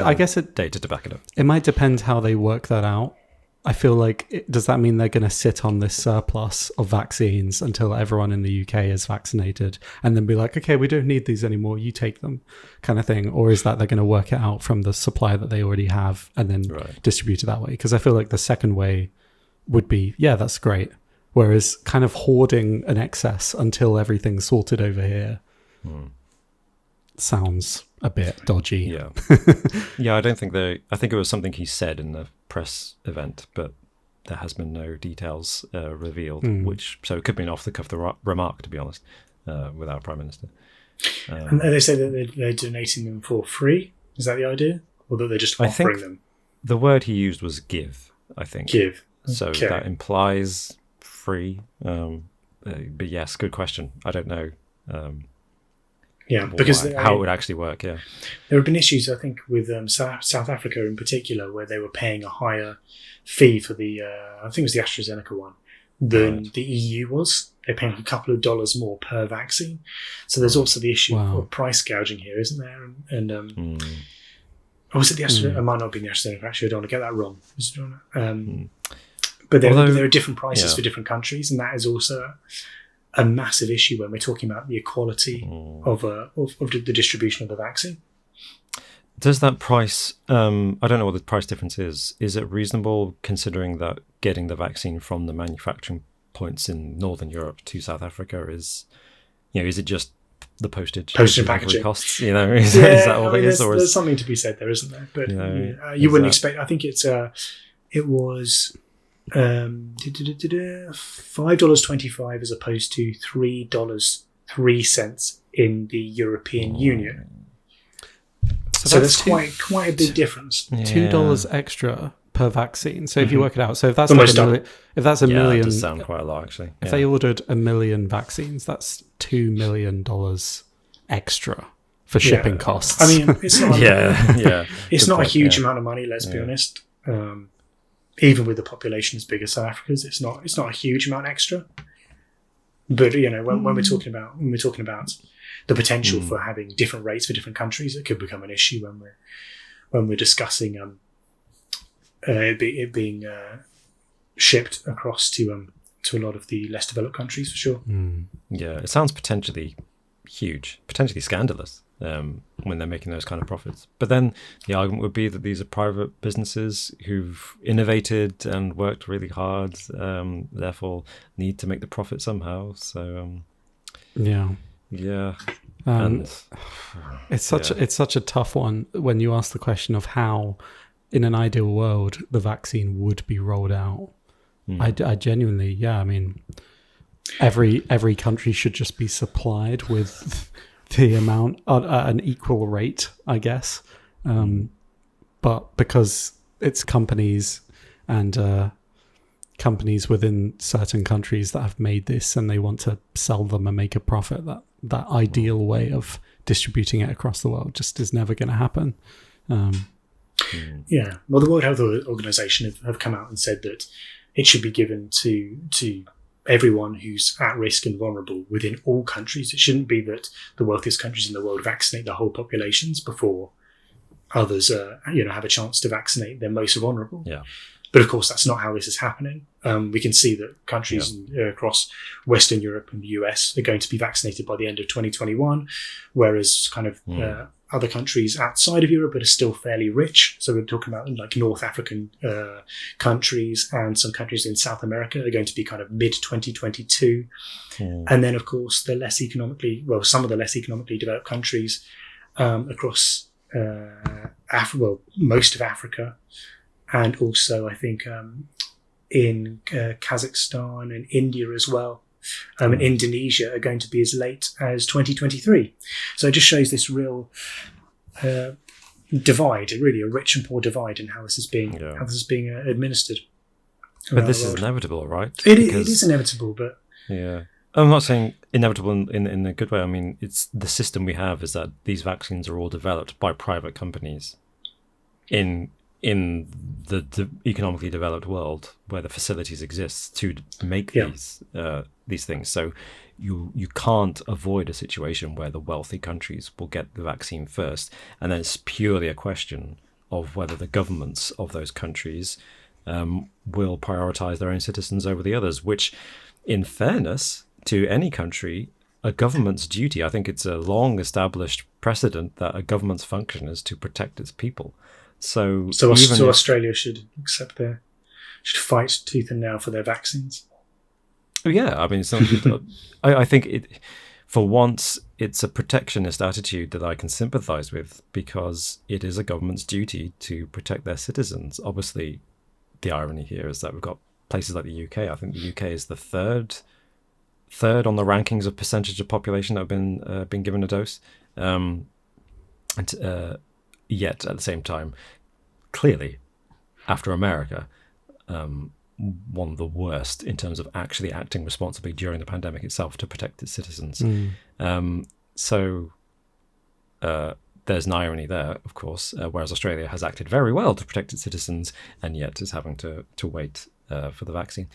I guess data to back it up. It might depend how they work that out. I feel like, does that mean they're going to sit on this surplus of vaccines until everyone in the UK is vaccinated and then be like, okay, we don't need these anymore, you take them, kind of thing? Or is that they're going to work it out from the supply that they already have and then distribute it that way? Because I feel like the second way would be, that's great. Whereas kind of hoarding an excess until everything's sorted over here sounds a bit dodgy. Yeah, I don't think I think it was something he said in the press event, but there has been no details revealed, so it could be an off-the-cuff remark, to be honest, with our Prime Minister. And they say that they're donating them for free. Is that the idea? Or that they're just offering them? The word he used was give, I think. Give. So that implies free. But yes, good question. I don't know. Because how it would actually work. Yeah, there have been issues, I think, with South Africa in particular, where they were paying a higher fee for the I think it was the AstraZeneca one than the EU was. They're paying a couple of dollars more per vaccine. So there's also the issue of price gouging here, isn't there? And was it the AstraZeneca? It might not be the AstraZeneca. Actually, I don't want to get that wrong. But there are different prices for different countries, and that is also a massive issue when we're talking about the equality of the distribution of the vaccine. Does that price, I don't know what the price difference is. Is it reasonable considering that getting the vaccine from the manufacturing points in Northern Europe to South Africa is it just the postage and packaging costs? Is that all it is? Or there's something to be said there, isn't there? But you wouldn't expect, I think it was $5.25 as opposed to $3.03 in the European Union. So that's quite a big difference. $2 extra per vaccine. So if you work it out, so if that's a million, that does sound quite a lot actually. If they ordered 1 million vaccines, that's $2 million extra for shipping costs. I mean, it's not. It's not a huge amount of money. Let's be honest. even with the population as big as South Africa's, it's not a huge amount extra. But when we're talking about the potential for having different rates for different countries, it could become an issue when we're discussing it being shipped across to a lot of the less developed countries, for sure. Yeah, it sounds potentially huge, potentially scandalous when they're making those kind of profits. But then the argument would be that these are private businesses who've innovated and worked really hard, therefore need to make the profit somehow. So yeah. And it's such a tough one when you ask the question of how, in an ideal world, the vaccine would be rolled out. I genuinely, I mean, every country should just be supplied with the amount at an equal rate, I guess. But because it's companies and companies within certain countries that have made this and they want to sell them and make a profit, that ideal way of distributing it across the world just is never going to happen. Yeah. Well, the World Health Organization have come out and said that it should be given to everyone who's at risk and vulnerable within all countries. It shouldn't be that the wealthiest countries in the world vaccinate the whole populations before others, have a chance to vaccinate their most vulnerable. Yeah. But of course, that's not how this is happening. We can see that countries across Western Europe and the US are going to be vaccinated by the end of 2021, whereas kind of other countries outside of Europe that are still fairly rich. So we're talking about like North African countries and some countries in South America are going to be kind of mid-2022. And then, of course, some of the less economically developed countries across most of Africa, and also I think in Kazakhstan and India as well, and Indonesia are going to be as late as 2023. So it just shows this real divide, really a rich and poor divide in how this is being administered. But this is inevitable, right? It is inevitable, but I'm not saying inevitable in a good way. I mean, it's the system we have is that these vaccines are all developed by private companies in the economically developed world where the facilities exist to make these things. So you can't avoid a situation where the wealthy countries will get the vaccine first, and then it's purely a question of whether the governments of those countries will prioritize their own citizens over the others, which, in fairness to any country, a government's duty, I think it's a long established precedent that a government's function is to protect its people. So Australia should fight tooth and nail for their vaccines. Yeah, I mean, it's not, I think for once it's a protectionist attitude that I can sympathise with, because it is a government's duty to protect their citizens. Obviously, the irony here is that we've got places like the UK. I think the UK is the third on the rankings of percentage of population that have been given a dose. Yet at the same time, clearly, after America, one of the worst in terms of actually acting responsibly during the pandemic itself to protect its citizens. So there's an irony there, of course, whereas Australia has acted very well to protect its citizens and yet is having to wait for the vaccine.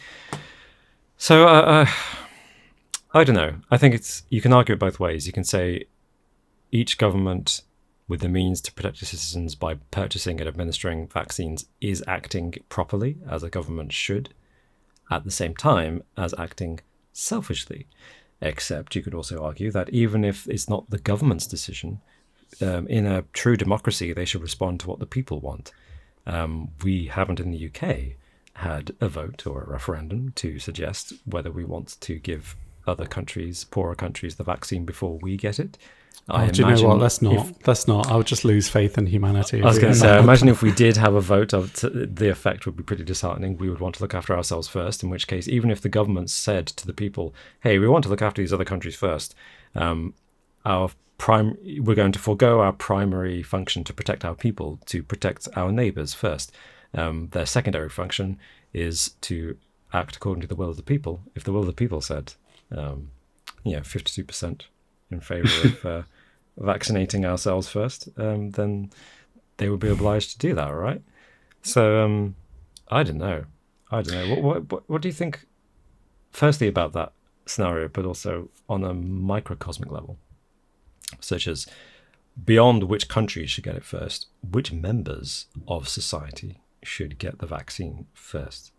So I don't know. I think you can argue it both ways. You can say each government with the means to protect its citizens by purchasing and administering vaccines is acting properly, as a government should, at the same time as acting selfishly. Except you could also argue that even if it's not the government's decision, in a true democracy, they should respond to what the people want. We haven't in the UK had a vote or a referendum to suggest whether we want to give other countries, poorer countries, the vaccine before we get it. Do you know what? Let's not. I would just lose faith in humanity. I was going to say, imagine if we did have a vote, the effect would be pretty disheartening. We would want to look after ourselves first, in which case, even if the government said to the people, hey, we want to look after these other countries first, we're going to forego our primary function to protect our people, to protect our neighbours first. Their secondary function is to act according to the will of the people. If the will of the people said, 52% in favour of vaccinating ourselves first, then they would be obliged to do that, right? So I don't know. What do you think, firstly, about that scenario, but also on a microcosmic level, such as beyond which country should get it first, which members of society should get the vaccine first?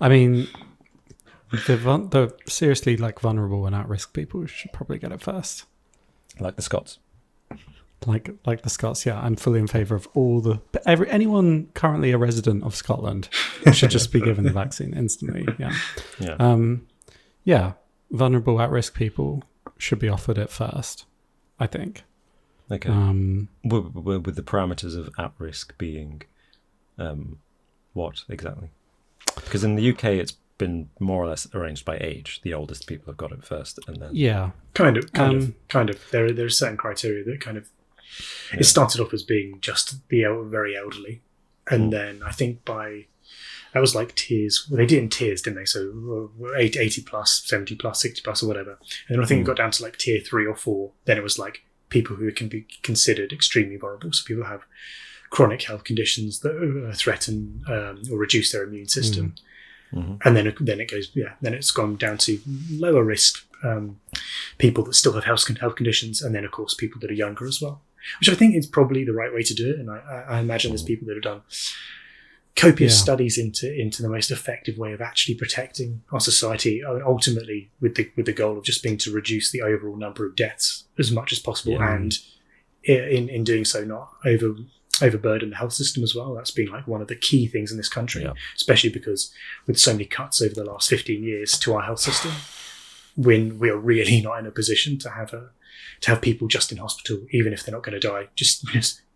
I mean, the seriously vulnerable and at-risk people should probably get it first. Like the Scots. Like the Scots, yeah. I'm fully in favour of anyone currently a resident of Scotland should just be given the vaccine instantly. Yeah. Vulnerable at-risk people should be offered it first, I think. Okay. With the parameters of at-risk being what exactly? Because in the UK, it's been more or less arranged by age. The oldest people have got it first, and then kind of. There are certain criteria that kind of. It started off as being just the very elderly, and then I think that was like tiers. Well, they did in tiers, didn't they? So 80 plus, 70 plus, 60 plus, or whatever. And then I think it got down to like tier 3 or 4. Then it was like people who can be considered extremely vulnerable. So people who have chronic health conditions that threaten or reduce their immune system. And then it goes, then it's gone down to lower risk people that still have health conditions, and then of course people that are younger as well, which I think is probably the right way to do it. And I imagine there's people that have done copious studies into the most effective way of actually protecting our society, ultimately with the goal of just being to reduce the overall number of deaths as much as possible, and in doing so not overburden the health system as well. That's been like one of the key things in this country, especially because with so many cuts over the last 15 years to our health system, when we are really not in a position to have people just in hospital, even if they're not going to die, just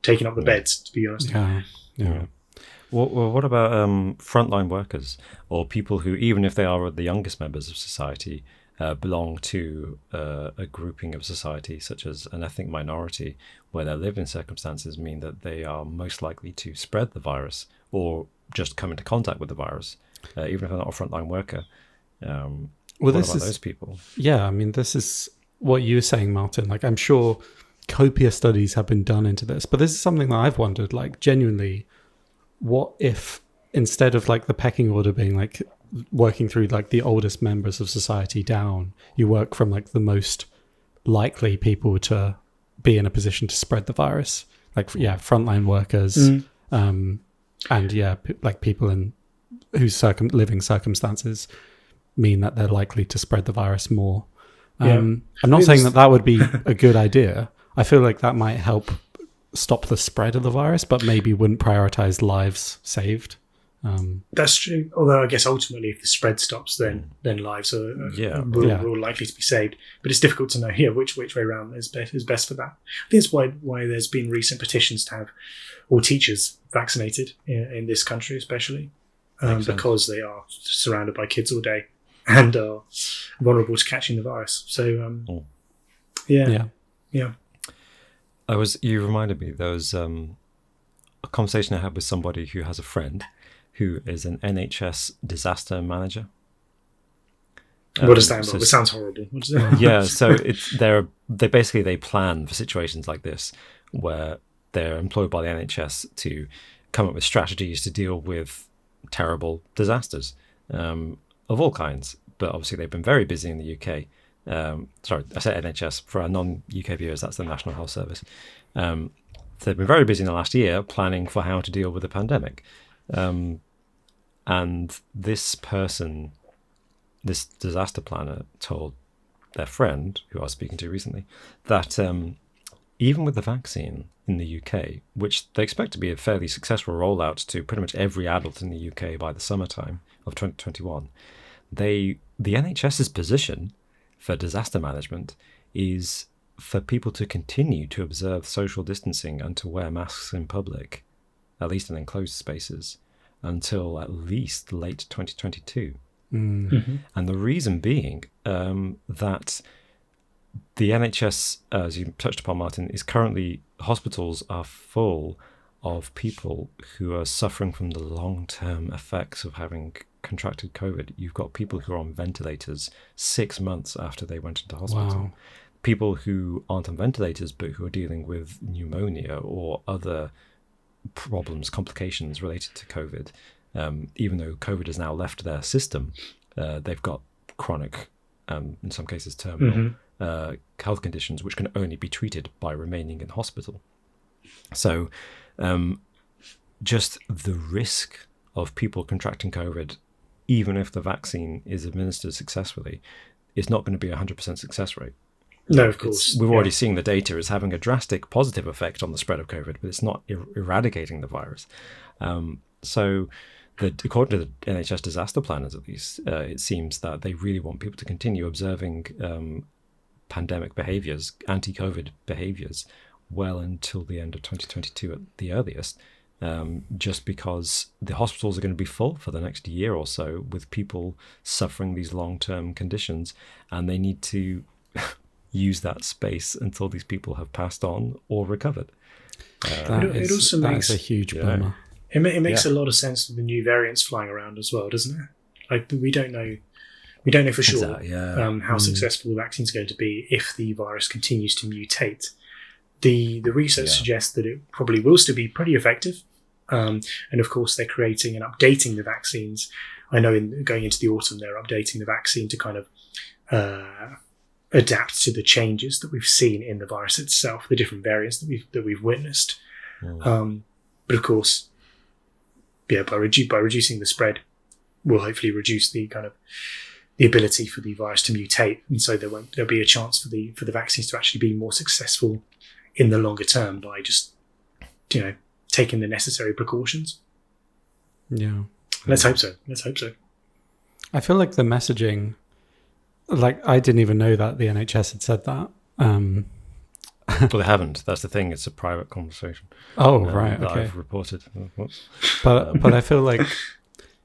taking up the beds, to be honest. Well, what about frontline workers, or people who, even if they are the youngest members of society, belong to a grouping of society, such as an ethnic minority, where their living circumstances mean that they are most likely to spread the virus or just come into contact with the virus, even if they're not a frontline worker. What about those people? Yeah, I mean, this is what you were saying, Martin. Like, I'm sure copious studies have been done into this, but this is something that I've wondered, like, genuinely, what if instead of like the pecking order being like working through like the oldest members of society down, you work from like the most likely people to be in a position to spread the virus, like frontline workers, like people in whose living circumstances mean that they're likely to spread the virus more. I'm not saying that would be a good idea. I feel like that might help stop the spread of the virus, but maybe wouldn't prioritize lives saved. That's true. Although I guess ultimately, if the spread stops, then lives are more likely to be saved. But it's difficult to know which way around is best for that. I think that's why there's been recent petitions to have all teachers vaccinated in this country, especially because they are surrounded by kids all day and are vulnerable to catching the virus. So You reminded me, there was a conversation I had with somebody who has a friend who is an NHS disaster manager. What does that involve? It sounds horrible. So they plan for situations like this where they're employed by the NHS to come up with strategies to deal with terrible disasters of all kinds. But obviously they've been very busy in the UK. Sorry, I said NHS. For our non-UK viewers, that's the National Health Service. They've been very busy in the last year planning for how to deal with the pandemic. And this person, this disaster planner, told their friend, who I was speaking to recently, that even with the vaccine in the UK, which they expect to be a fairly successful rollout to pretty much every adult in the UK by the summertime of 2021, the NHS's position for disaster management is for people to continue to observe social distancing and to wear masks in public, at least in enclosed spaces, until at least late 2022. And the reason being that the NHS, as you touched upon, Martin, is currently, hospitals are full of people who are suffering from the long-term effects of having contracted COVID. You've got people who are on ventilators 6 months after they went into hospital. Wow. People who aren't on ventilators but who are dealing with pneumonia or other problems, complications related to COVID. Even though COVID has now left their system, they've got chronic, in some cases terminal, health conditions which can only be treated by remaining in hospital. So just the risk of people contracting COVID, even if the vaccine is administered successfully, is not going to be a 100% success rate. No, of course. We're already seeing the data is having a drastic positive effect on the spread of COVID, but it's not eradicating the virus. So according to the NHS disaster planners, at least, it seems that they really want people to continue observing pandemic behaviours, anti-COVID behaviours, well until the end of 2022 at the earliest, just because the hospitals are going to be full for the next year or so with people suffering these long-term conditions, and they need to use that space until these people have passed on or recovered. It also makes a huge bummer. It makes a lot of sense with the new variants flying around as well, doesn't it? Like we don't know for sure how successful the vaccine is going to be if the virus continues to mutate. The research suggests that it probably will still be pretty effective, and of course they're creating and updating the vaccines. I know going into the autumn they're updating the vaccine to kind of adapt to the changes that we've seen in the virus itself, the different variants that we've witnessed. But of course, by reducing the spread, we'll hopefully reduce the kind of the ability for the virus to mutate, and so there'll be a chance for the vaccines to actually be more successful in the longer term by just taking the necessary precautions. Yeah, let's hope so. I feel like the messaging, like I didn't even know that the NHS had said that. Well, they haven't. That's the thing. It's a private conversation. Oh, right. That Okay. I've reported. But I feel like,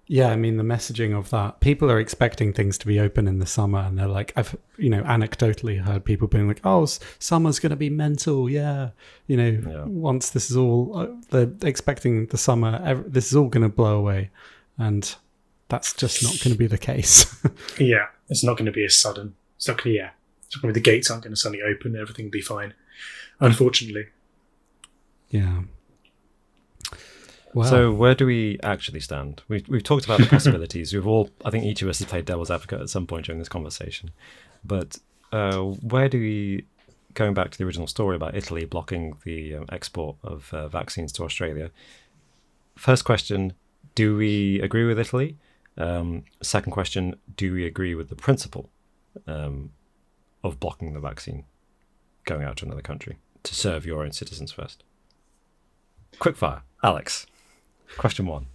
yeah, I mean, the messaging of that, people are expecting things to be open in the summer, and they're like, I've anecdotally heard people being like, oh, summer's going to be mental. Yeah. Once this is all, they're expecting the summer, this is all going to blow away. And that's just not going to be the case. Yeah. It's not going to be as sudden. It's not going to, the gates aren't going to suddenly open and everything will be fine. Unfortunately. Yeah. Wow. So where do we actually stand? We've talked about the possibilities. I think each of us has played devil's advocate at some point during this conversation. But where do we, going back to the original story about Italy blocking the export of vaccines to Australia, first question, do we agree with Italy? Second question, do we agree with the principle of blocking the vaccine going out to another country to serve your own citizens first? Quickfire. Alex, question 1.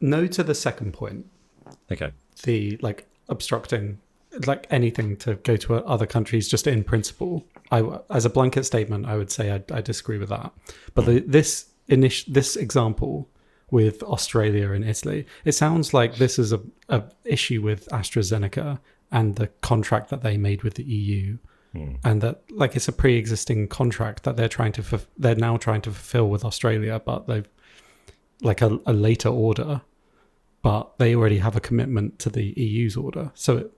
No to the second point. Okay. The obstructing anything to go to other countries just in principle. As a blanket statement, I would say I disagree with that. But this example with Australia and Italy, it sounds like this is a issue with AstraZeneca and the contract that they made with the EU, and that it's a pre-existing contract that they're now trying to fulfill with Australia, but they've a later order, but they already have a commitment to the EU's order, so it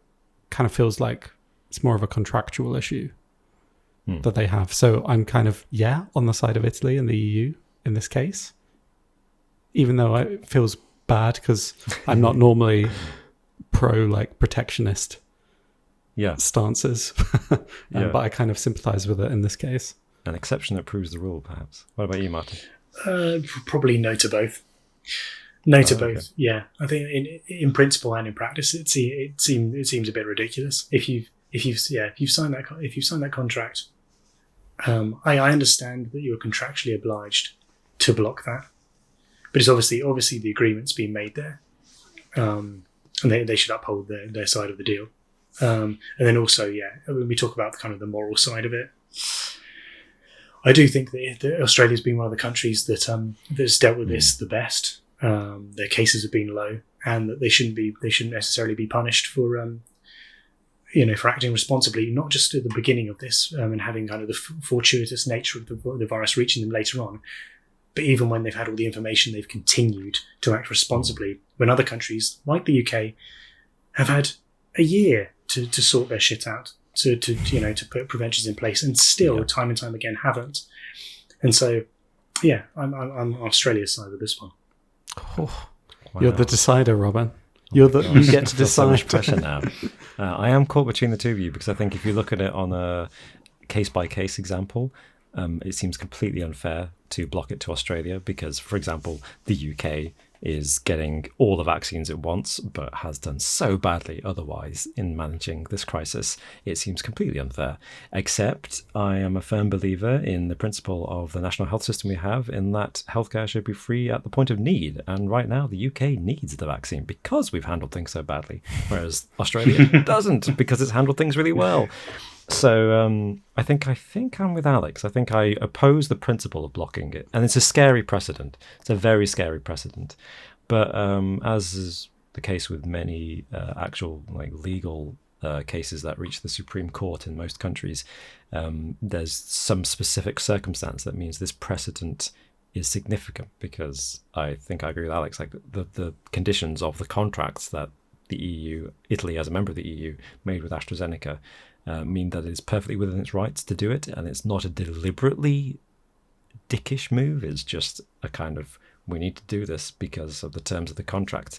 kind of feels like it's more of a contractual issue that they have. So I'm kind of on the side of Italy and the EU in this case, even though it feels bad because I'm not normally pro protectionist stances, but I kind of sympathize with it in this case. An exception that proves the rule, perhaps. What about you, Martin? Probably no to both. No to both. Okay. Yeah, I think in principle and in practice, it seems a bit ridiculous. If you've signed that contract, I understand that you're contractually obliged to block that, but it's obviously the agreement's been made there, and they should uphold their side of the deal. And then also, when we talk about kind of the moral side of it, I do think that Australia's been one of the countries that's dealt with this the best. Their cases have been low, and that they shouldn't necessarily be punished for for acting responsibly, not just at the beginning of this and having kind of the fortuitous nature of the virus reaching them later on, but even when they've had all the information, they've continued to act responsibly. When other countries like the UK have had a year to sort their shit out, to put preventions in place, and still time and time again haven't. And so Yeah, I'm on Australia's side with this one. Oh, wow. You're the decider, Robin. You get to decide. So much pressure now. I am caught between the two of you because I think if you look at it on a case-by-case example, it seems completely unfair to block it to Australia because, for example, the UK is getting all the vaccines at once, but has done so badly otherwise in managing this crisis. It seems completely unfair. Except I am a firm believer in the principle of the national health system we have, in that healthcare should be free at the point of need. And right now, the UK needs the vaccine because we've handled things so badly, whereas Australia doesn't because it's handled things really well. So I think I'm with Alex. I think I oppose the principle of blocking it, and it's a scary precedent. It's a very scary precedent. But as is the case with many actual legal cases that reach the Supreme Court in most countries, there's some specific circumstance that means this precedent is significant. Because I think I agree with Alex. Like the conditions of the contracts that the EU, Italy as a member of the EU, made with AstraZeneca. Mean that it's perfectly within its rights to do it, and it's not a deliberately dickish move. It's just a kind of, we need to do this because of the terms of the contract.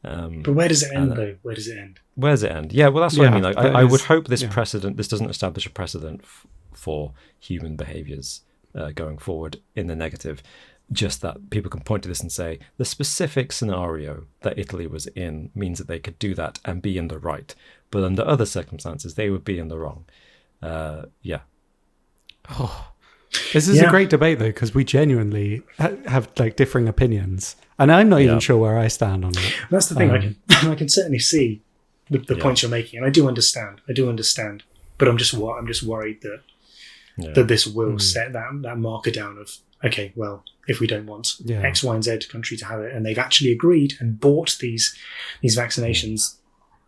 But where does it end, though? Where does it end? Where does it end? Yeah, well, that's what I mean. Like, I would hope this precedent, this doesn't establish a precedent for human behaviours going forward in the negative. Just that people can point to this and say the specific scenario that Italy was in means that they could do that and be in the right, but under other circumstances they would be in the wrong. Yeah. Oh, this is a great debate though, because we genuinely have differing opinions, and I'm not even sure where I stand on it. That's the thing. I can certainly see the points you're making, and I do understand. But I'm just worried that this will set that marker down of, okay, well, if we don't want X, Y, and Z country to have it, and they've actually agreed and bought these vaccinations,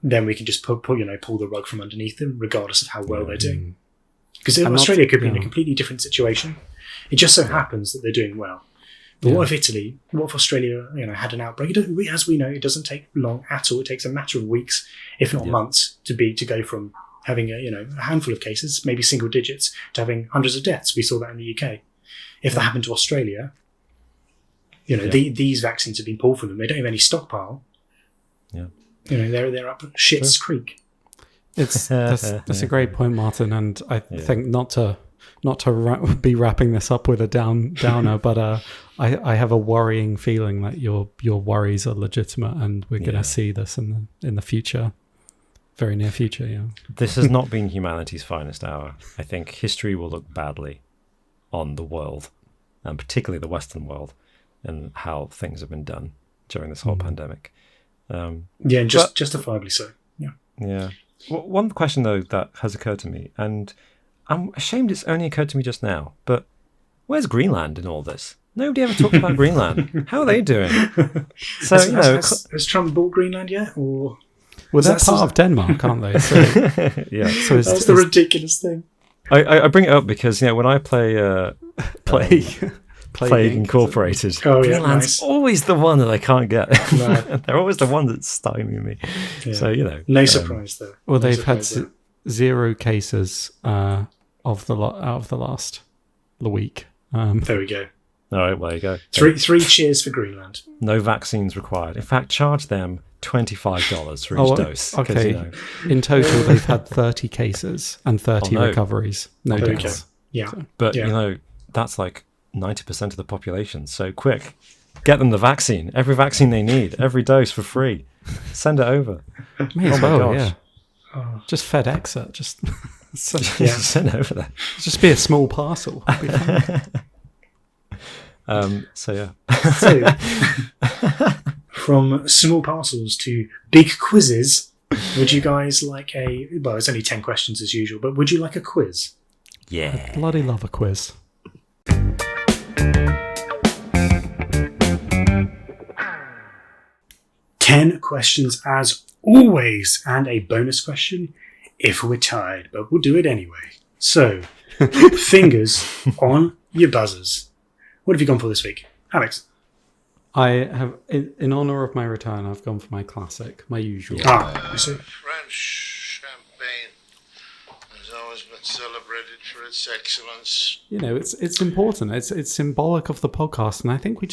then we can just pull the rug from underneath them, regardless of how well they're doing. Because Australia could be in a completely different situation. It just so happens that they're doing well. But what if Australia, had an outbreak? As we know, it doesn't take long at all. It takes a matter of weeks, if not months, to go from having a handful of cases, maybe single digits, to having hundreds of deaths. We saw that in the UK. If that happened to Australia, these vaccines have been pulled from them. They don't have any stockpile. Yeah, they're up shit's creek. That's a great point, Martin. And I think not to be wrapping this up with a downer, but I have a worrying feeling that your worries are legitimate, and we're going to see this in the future, very near future. Yeah, this has not been humanity's finest hour. I think history will look badly on the world, and particularly the Western world, and how things have been done during this whole pandemic. Justifiably so. Yeah. Yeah. Well, one question though that has occurred to me, and I'm ashamed it's only occurred to me just now, but where's Greenland in all this? Nobody ever talked about Greenland. How are they doing? So has Trump bought Greenland yet? Or they're part of Denmark, aren't they? So, So that's the ridiculous thing. I bring it up because when I play Plague Incorporated, Greenland's always the one that I can't get. They're always the one that's stymieing me. Yeah. So no surprise though. Well, they've had 0 cases out of the last week. There we go. All right, well, there you go. Three cheers for Greenland. No vaccines required. In fact, charge them $25 for each dose. Okay. In total, they've had 30 cases and 30 recoveries. No deaths. Yeah. But, that's like 90% of the population. So quick, get them the vaccine. Every vaccine they need. Every dose for free. Send it over. May as well, yeah. Just FedEx it. Just send it over there. Just be a small parcel. So from small parcels to big quizzes, would you guys like it's only 10 questions as usual, but would you like a quiz? Yeah. I bloody love a quiz. Ten questions as always, and a bonus question if we're tired, but we'll do it anyway. So, fingers on your buzzers. What have you gone for this week, Alex? I have, in honour of my return, I've gone for my classic, my usual. I see. French champagne has always been celebrated for its excellence. You know, it's important. It's symbolic of the podcast, and I think we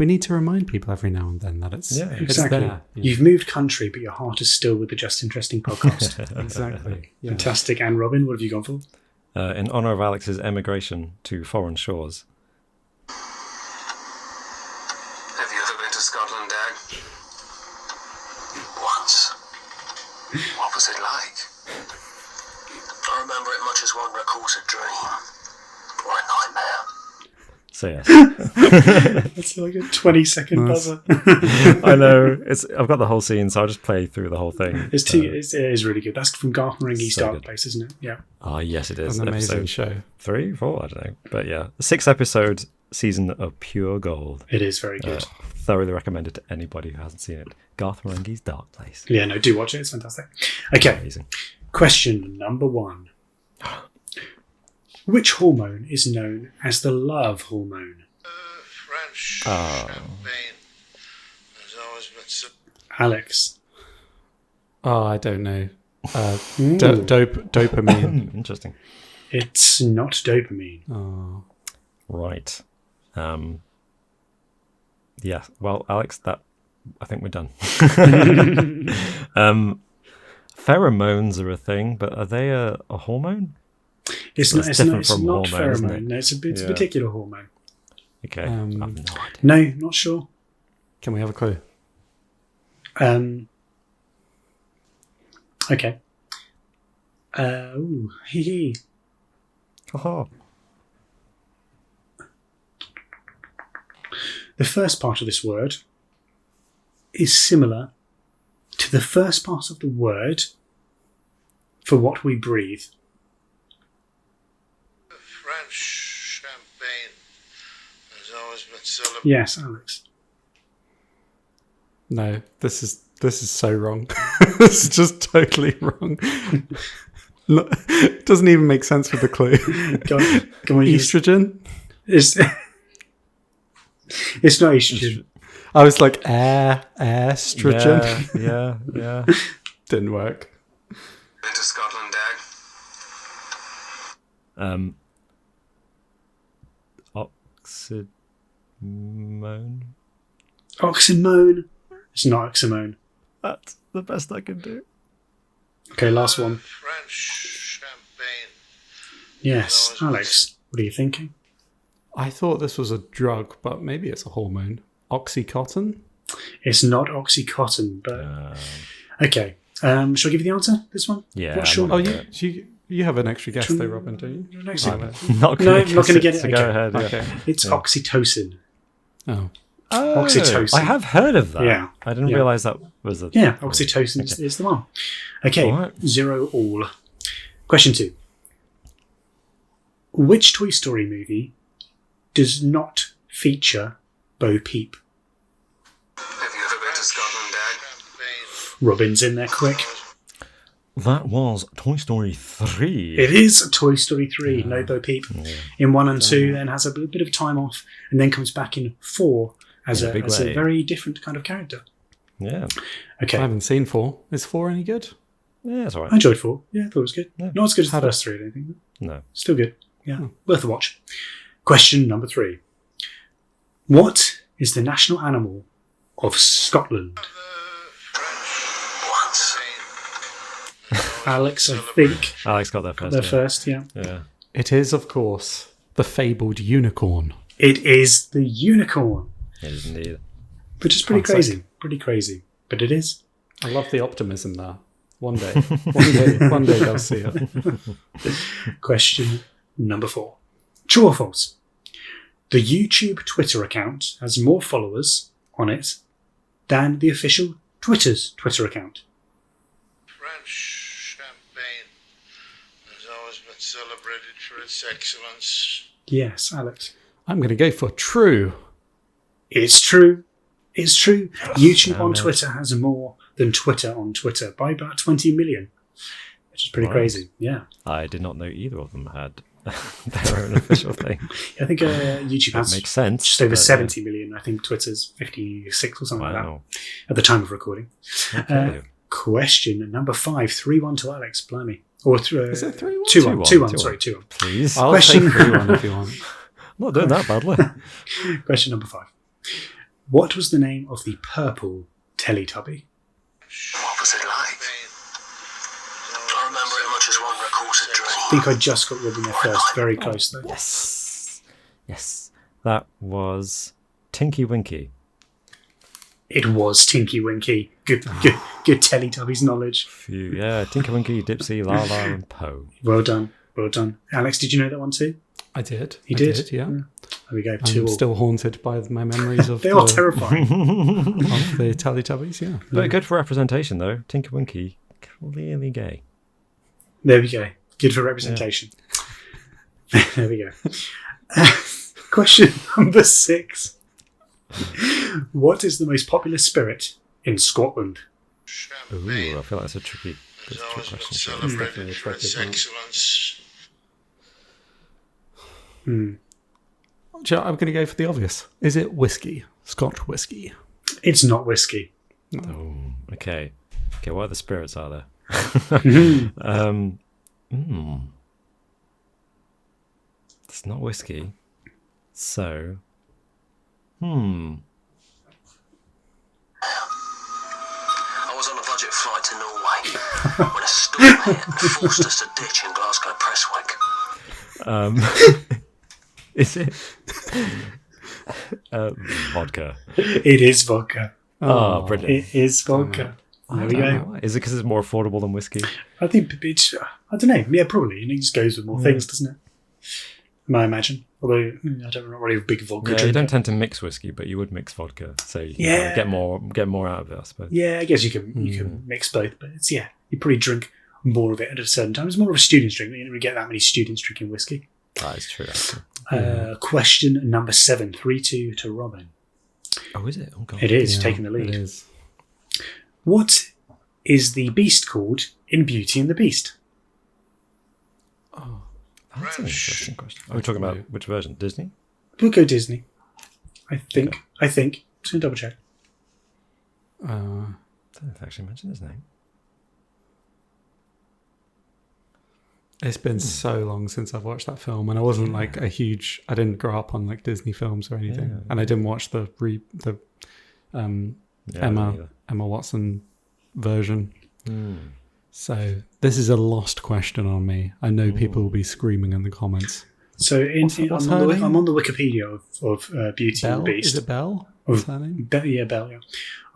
need to remind people every now and then that it's exactly. There. Yeah. You've moved country, but your heart is still with the Just Interesting podcast. Exactly. Yeah. Fantastic. And Robin, what have you gone for? In honour of Alex's emigration to foreign shores. Have you ever been to Scotland, Dad? Once. What was it like? I remember it much as one recalls a dream or a nightmare. So yes. That's like a 20-second buzzer. I know. I've got the whole scene, so I'll just play through the whole thing. It is really good. That's from Garth Marenghi's so Dark good. Place, isn't it? Yeah. Oh, yes, it is. An amazing Episode show. 3, 4, I don't know. But yeah, 6-episode season of pure gold. It is very good. Thoroughly recommended to anybody who hasn't seen it. Garth Marenghi's Dark Place. Yeah, no, do watch it. It's fantastic. Okay. Amazing. Question number 1. Which hormone is known as the love hormone? French champagne has always been Alex. Oh, I don't know. Dopamine. Interesting. It's not dopamine. Oh. Right. Yeah. Well, Alex, I think we're done. Pheromones are a thing, but are they a hormone? It's not different from not hormone, isn't it? pheromone. No, it's a particular hormone. Okay. I have no idea. No, not sure. Can we have a clue? Okay. Ooh, hee hee. Oh. The first part of this word is similar to the first part of the word for what we breathe. French champagne has always been celebrated. Yes, Alex. No, this is so wrong. This is just totally wrong. It doesn't even make sense with the clue. Come on, Estrogen? It's not estrogen. I was like, estrogen. Yeah. Didn't work. Been to Scotland, Dad? Oxymone. Oxymone. It's not oxymone. That's the best I can do. Okay, last one. French champagne. Yes, Alex. What are you thinking? I thought this was a drug, but maybe it's a hormone. Oxycontin? It's not Oxycontin, but okay. Shall I give you the answer? This one? Yeah. What's your? Oh, you have an extra guess though, Robin, don't you? Next I'm one. not No, going I'm not going to get it. So Okay. go ahead. Yeah. Okay. It's oxytocin. Oh. Oxytocin. I have heard of that. Yeah. I didn't Yeah. realise that was a... Yeah, oxytocin is the one. Okay, All right. 0-all. Question 2. Which Toy Story movie does not feature Bo Peep? Have you ever been to Scotland, Dad? Champagne. Robin's in there quick. That was Toy Story 3. It is Toy Story 3, no Bo Peep. In 1 and 2, then has a bit of time off, and then comes back in 4 as In a a big way. very different kind of character. Yeah. Okay, I haven't seen 4. Is 4 any good? Yeah, it's all I right. enjoyed 4. Yeah, I thought it was good. Yeah. Not as good as the Had it. first 3, I don't think. No. Still good. Yeah, worth a watch. Question number 3. What is the national animal of Scotland? Once. Alex, I think, Alex got there first. the yeah. first, yeah. Yeah. It is, of course, the fabled unicorn. It is the unicorn, It is indeed. which is pretty Classic. crazy. Pretty crazy. But it is. I love the optimism there. One day. One day they'll see it. Question number 4. True or false? The YouTube Twitter account has more followers on it than the official Twitter's Twitter account. French champagne has always been celebrated for its excellence. Yes, Alex. I'm going to go for true. It's true. It's true. YouTube damn on it. Twitter has more than Twitter on Twitter by about 20 million, which is pretty Right. crazy. Yeah. I did not know either of them had their own official thing. I think YouTube That has makes sense. just over but, 70 million. I think Twitter's 56 or something like that Wow. at the time of recording. Okay. Question number 5. 3-1 to Alex. Blimey. Or Is it 3-1? 2-1. 2-1. 2-1. Sorry, 2-1. Please. I'll Question- take 3-1 if you want. I'm not doing that badly. Question number 5. What was the name of the purple Teletubby? What was it like? I remember it much as one recalls a dream. I think I just got Robin there first. Very close, though. Yes. That was Tinky Winky. It was Tinky Winky. Good Teletubbies knowledge. Yeah, Tinky Winky, Dipsy, Lala, and Poe. Well done. Alex, did you know that one too? I did. You I did? yeah. There we go. I'm 2-2. still haunted by my memories of They are terrifying. of the Teletubbies, yeah. But good for representation, though. Tinky Winky, clearly gay. There we go. Good for representation. There we go. Question number 6. What is the most popular spirit in Scotland? Ooh, I feel like that's a tricky Has always been question. celebrated for its excellence. I'm going to go for the obvious. Is it whiskey? Scotch whiskey? It's not whiskey. Oh, okay. What other spirits are there? It's not whiskey. So, I was on a budget flight to Norway when a storm hit and forced us to ditch in Glasgow Presswick. is it vodka? It is vodka. Oh, brilliant. It is vodka. There we go. Is it because it's more affordable than whiskey? I think it's, I don't know. Yeah, probably. It just goes with more things, doesn't it? I imagine. Although, I don't know, really a big vodka Yeah, drinker. you don't tend to mix whiskey, but you would mix vodka, so you can get more out of it, I suppose. Yeah, I guess you can mix both, but it's, you probably drink more of it at a certain time. It's more of a student's drink. You don't really get that many students drinking whiskey. That is true, actually. Question number 7, 3-2 to Robin. Oh, is it? Oh, God. It is, Yeah, taking the lead. It is. What is the beast called in Beauty and the Beast? That's an interesting question. Are we talking about which version? Disney? We'll go Disney. I think. Just going to double check. I don't know if I actually mentioned his name. It's been so long since I've watched that film, and I wasn't like I didn't grow up on like Disney films or anything, and I didn't watch the Emma Watson version. So this is a lost question on me. I know people will be screaming in the comments. So What's I'm her name? on the Wikipedia of Beauty and Belle? the Beast. Is it Belle? What's her name? Belle, yeah.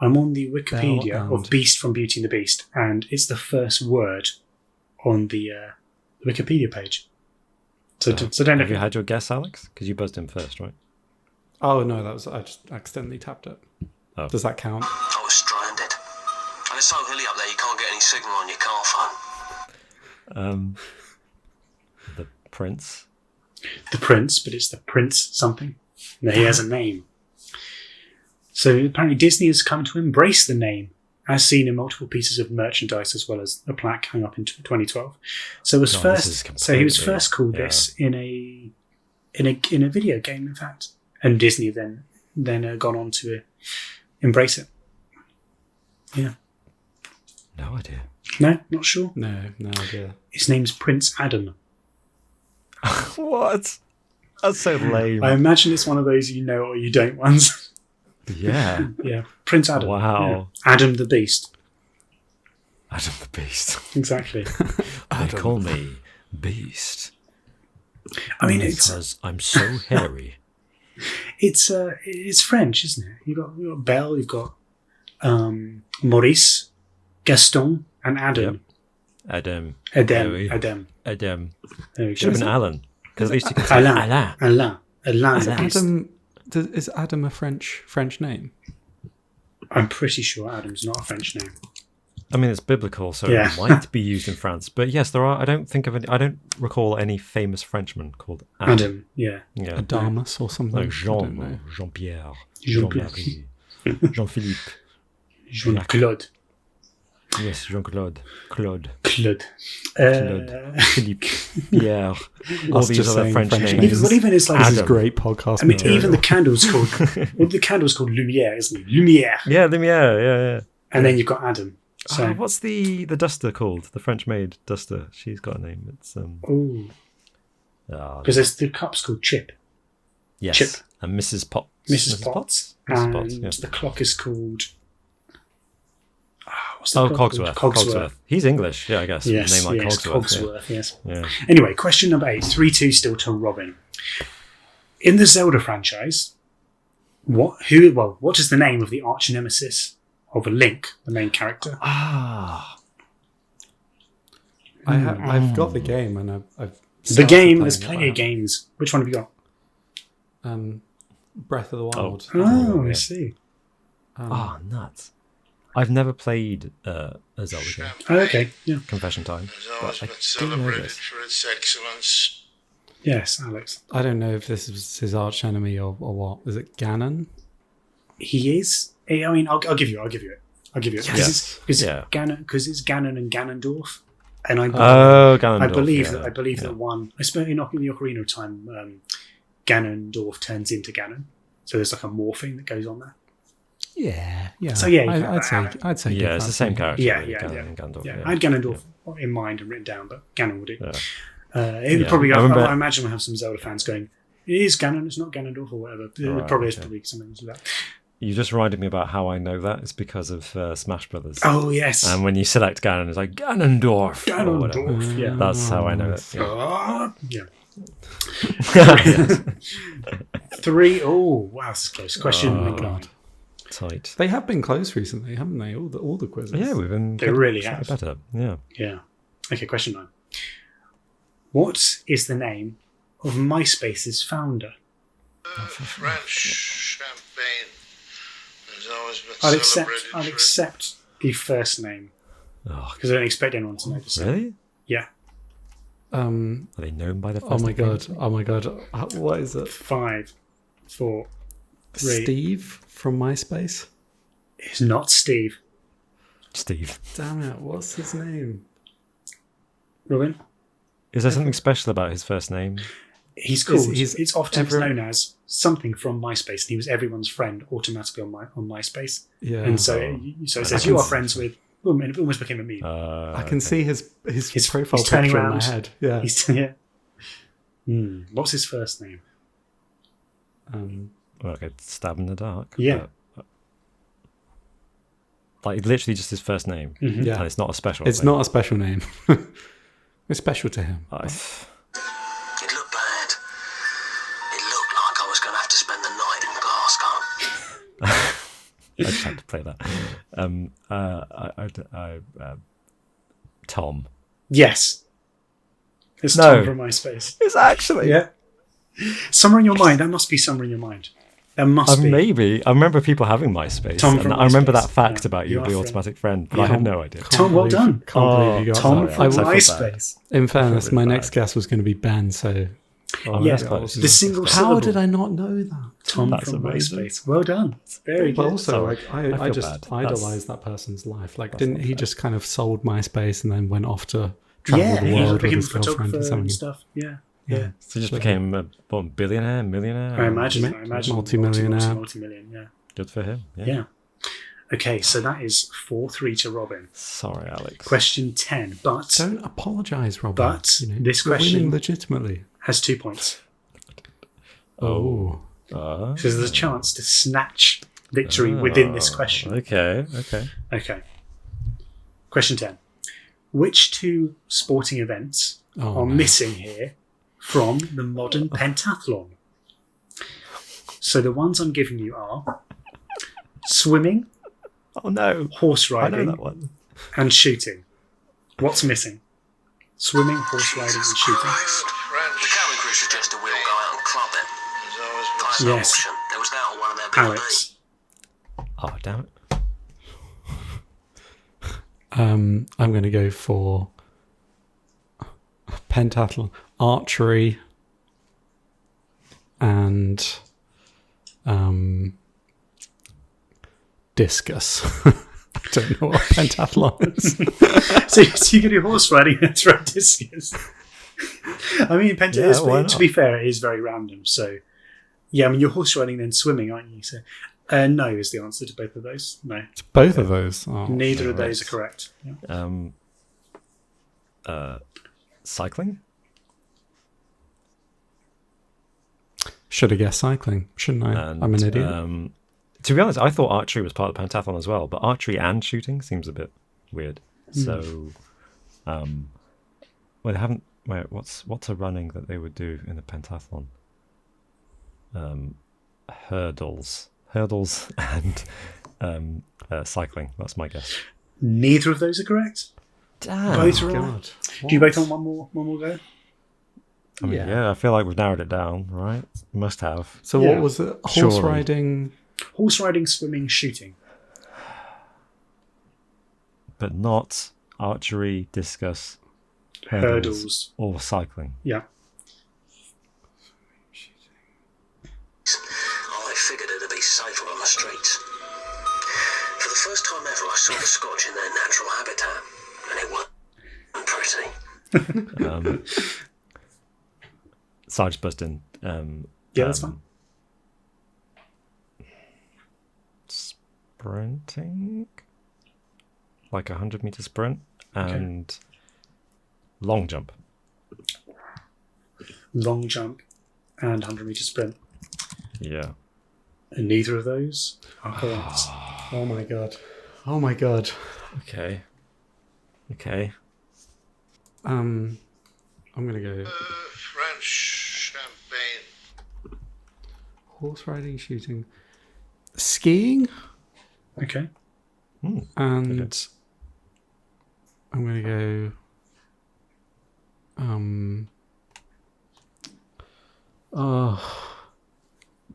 I'm on the Wikipedia Belle of and- Beast from Beauty and the Beast, and it's the first word on the Wikipedia page. So don't Have you know. had your guess, Alex? Because you buzzed in first, right? Oh no, I just accidentally tapped it. Oh. Does that count? I was stranded. And it's so hilly up there you can't get any signal on your car phone. The Prince. The Prince, but it's the Prince something. No, he has a name. So apparently Disney has come to embrace the name, as seen in multiple pieces of merchandise, as well as a plaque hung up in 2012. So he was first called this in a video game, in fact, and Disney then gone on to embrace it. Yeah. No idea. No, not sure. No idea. His name's Prince Adam. What? That's so lame. I imagine it's one of those you know or you don't ones. Yeah. Yeah, Prince Adam. Wow. Yeah. Adam the Beast. Adam the Beast. Exactly. They call me Beast. I mean, because I'm so hairy. it's French, isn't it? You've got Belle, you've got Maurice, Gaston, and Adam. Adam. Adam. Adam. There we Should have go. been Alan. Because at least you can say Alain. Alain is a beast. Is Adam a French name? I'm pretty sure Adam's not a French name. I mean, it's biblical, so Yeah. it might be used in France. But yes, there are. I don't recall any famous Frenchman called Adam. Adam, yeah. Yeah. Adamus or something? Like I don't know. Jean-Pierre, Jean-Pierre. Jean-Marie, Jean-Philippe. Jean-Claude. Yes, Jean-Claude. Claude. Claude. Philippe. Pierre. All Us these just other saying French French names. Even it's like This is Adam. great podcast I mean, material. even the candle's called Lumiere, isn't it? Lumiere. Yeah, Lumiere. Yeah. And then you've got Adam. So, what's the duster called? The French-made duster. She's got a name. It's because there's the cup's called Chip. yes, Chip. and Mrs. Potts. Mrs. Potts. Mrs. And Potts, yeah. the clock is called. What's the clock Cogsworth. called? Cogsworth. He's English, yeah, I guess. Yes, Name like yes, Cogsworth. Cogsworth, yes. Yeah. Anyway, question number 8. 3-2 still to Robin. In the Zelda franchise, what is the name of the arch nemesis of Link, the main character? I've got the game, and I've The game, there's started plenty of playing games. Which one have you got? it. Breath of the Wild. Oh, I yeah. see. Nuts. I've never played a Zelda game. Oh, okay, yeah. Confession time. Has always But I been do know celebrated this. for its excellence. Yes, Alex. I don't know if this is his arch enemy or what. Is it Ganon? He is. I mean, I'll give you it. Yes. Because Yeah. it's Ganon and Ganondorf. And I Ganondorf. believe yeah. that one, especially in the Ocarina of Time, Ganondorf turns into Ganon. So there's like a morphing that goes on there. Yeah. So yeah, I'd say Yeah, it's the same character. Yeah, really, yeah, Ganon yeah. and Gandalf. Yeah, Yeah. I had Ganondorf in mind and written down, but Ganon will do. Yeah. It would probably. I remember- I imagine we'll have some Zelda fans going, "It is Ganon. It's not Ganondorf or whatever." It probably is probably something to that. You just reminded me about how I know that. It's because of Smash Brothers. Oh yes, And when you select Ganon, it's like Ganondorf. Or whatever. Ganondorf. Yeah. That's how I know it. Yeah. Yeah. 3. Oh wow, this is close. Question. Oh, my God. Tight. They have been close recently, haven't they? All the quizzes. Yeah, we've been They really slightly have. better. Yeah. Yeah. Okay. Question 9. What is the name of MySpace's founder? French champagne has always been I'd celebrated for its accept the first name Oh, because I don't expect anyone to know the second. really? Yeah. Are they known by the first Oh my name? god. What is it? 5, 4, 3. Steve from MySpace? It's not Steve. Steve. Damn it, what's his name? Robin? Is there something special about his first name? He's called. he's it's often every- known as something from MySpace, and he was everyone's friend automatically on MySpace. Yeah. And so it says you are friends with. Boom, and it almost became a meme. I can see his profile he's turning picture in around. my head. Yeah. What's his first name? Well, I could stab in the dark. Yeah. but- like literally just his first name. Mhm. Yeah. And it's not a special It's name. not a special name. It's special to him. I- It looked bad. It looked like I was going to have to spend the night in Glasgow. I just had to play that. Tom. Yes. It's No. Tom from MySpace. It's actually. Yeah. Somewhere in your mind. That must be somewhere in your mind. That must be. Maybe. I remember people having MySpace. Tom and from I remember MySpace. that fact Yeah. about You you, are the friend. automatic friend, but Yeah. I had no idea. Tom, well done. Can't believe you got Tom that. from I feel bad. MySpace. In fairness, my really next guess was going to be Ben, so Yeah, that's close. the single how syllable. did I not know that? Tom That's from amazing. MySpace. Well done. It's very But good. also, Sorry. like, I I feel just bad. That's- idolized that person's life. Like, that's didn't not he fair. just kind of sold MySpace and then went off to travel Yeah, the he world with became a his girlfriend or photographer something? and stuff. Yeah. Yeah. So he just became a billionaire, millionaire? I imagine. Multi-millionaire. Multi-million, yeah. Good for him. Yeah. Okay, so that is 4-3 to Robin. Sorry, Alex. Question 10, but Don't apologise, Robert. But this you're question- winning legitimately. has 2 points. Oh. So there's a chance to snatch victory within this question. Okay. Okay. Question 10. Which 2 sporting events Oh, are no. missing here from the modern pentathlon? So the ones I'm giving you are swimming, Oh no. horse I know riding, that one. and shooting. What's missing? Swimming, horse riding, and shooting. The cabin crew suggested we all go out and club it. Has always been Like an Yes. auction. There was that or one of their big Alex. Oh, damn it. I'm going to go for pentathlon, archery, and discus. I don't know what pentathlon is. So you can do horse riding and throw discus. I mean, Yeah, why not? to be fair, it is very random. So, yeah, I mean, you're horse riding then swimming, aren't you? So, No is the answer to both of those. No. It's both of those. Oh, Neither of those are correct. Yeah. Cycling? should have guessed cycling, shouldn't I? And, I'm an idiot. To be honest, I thought archery was part of the pentathlon as well, but archery and shooting seems a bit weird. So, well, they haven't. Wait, what's a running that they would do in the pentathlon? Hurdles, and cycling. That's my guess. Neither of those are correct. Damn. Both are wrong. Do you both want one more go? I mean, yeah, I feel like we've narrowed it down, right? Must have. So what was it? Horse riding? Horse riding, swimming, shooting. But not archery, discus, hurdles, or cycling. Yeah. I figured it'd be safer on the streets. For the first time ever, I saw the Scotch in their natural habitat, and it wasn't pretty. Sarge Bustin. Yeah, that's fine. Sprinting? Like 100-meter sprint and long jump. Long jump and 100-meter sprint. Yeah. And neither of those are correct. Oh my god. Oh my god. Okay. I'm gonna go French champagne. horse riding, shooting, skiing, Okay. and I'm gonna go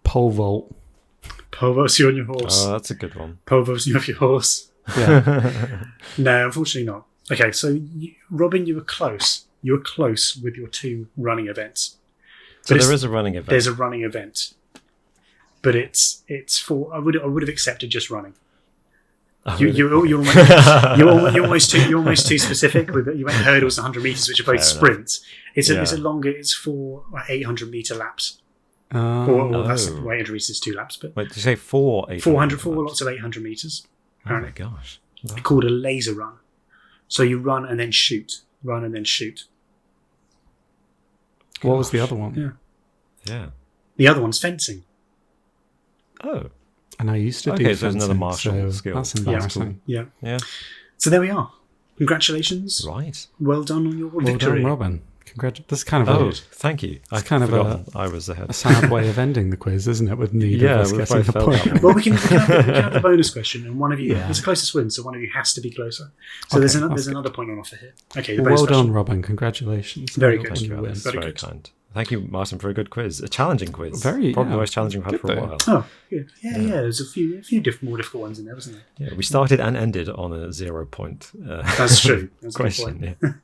pole vault. Pole vaults, you on your horse. Oh, that's a good one. Pole vaults, you off your horse. Yeah. No, unfortunately not. Okay, so Robin, you were close. You were close with your two running events. So there is a running event. There's a running event, but it's for I would have accepted just running. Oh, You're almost too specific. You went hurdles and 100 meters, which are both sprints. It's a longer. It's for 800 meter laps. That's 800 meters is 2 laps, but wait, did you say 400? 400 lots of 800 meters. Oh my gosh! It's called a laser run. So you run and then shoot. Run and then shoot. What was the other one? Yeah. The other one's fencing. Oh. And I used to do Okay, so there's fencing, another martial so skill. That's embarrassing. Yeah. Yeah. So there we are. Congratulations. Right. Well done on your Well victory. done, Robin. This is kind of thank you. It's kind of I was ahead. a sad way of ending the quiz, isn't it? With neither of us we getting both the felt point. that one. Well, we can have the bonus question, and one of you it's the closest win, so one of you has to be closer. So there's another point on offer here. Okay, the bonus Well question. done, Robin. Congratulations. Very Well good. done, you win. That's Very very good. kind. Thank you, Martin, for a good quiz. A challenging quiz. Probably the most challenging we've had for a though. while. Oh, good. Yeah. There's a few more difficult ones in there, wasn't there? Yeah, we started and ended on a 0 point That's true. That's a good question. point.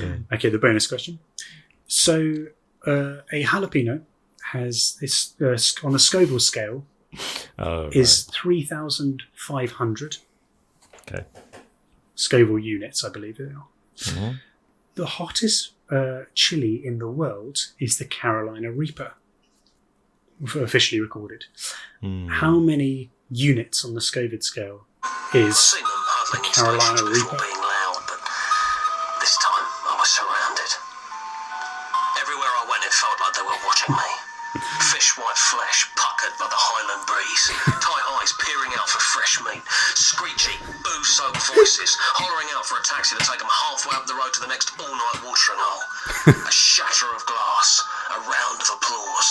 Yeah. Okay, the bonus question. So, a jalapeno has this on the Scoville scale is 3,500 Okay. Scoville units, I believe they are. Mm-hmm. The hottest chili in the world is the Carolina Reaper, officially recorded. How many units on the Scoville scale is Seen them the huddling Carolina stations before Reaper? being loud, but this time I was surrounded. Everywhere I went, it felt like they were watching me. Fish-white flesh puckered by the Highland breeze, tight eyes peering out for fresh meat, screechy, booze-soaked voices hollering out for a taxi to take them halfway up the road to the next all-night watering hole. A shatter of glass, a round of applause,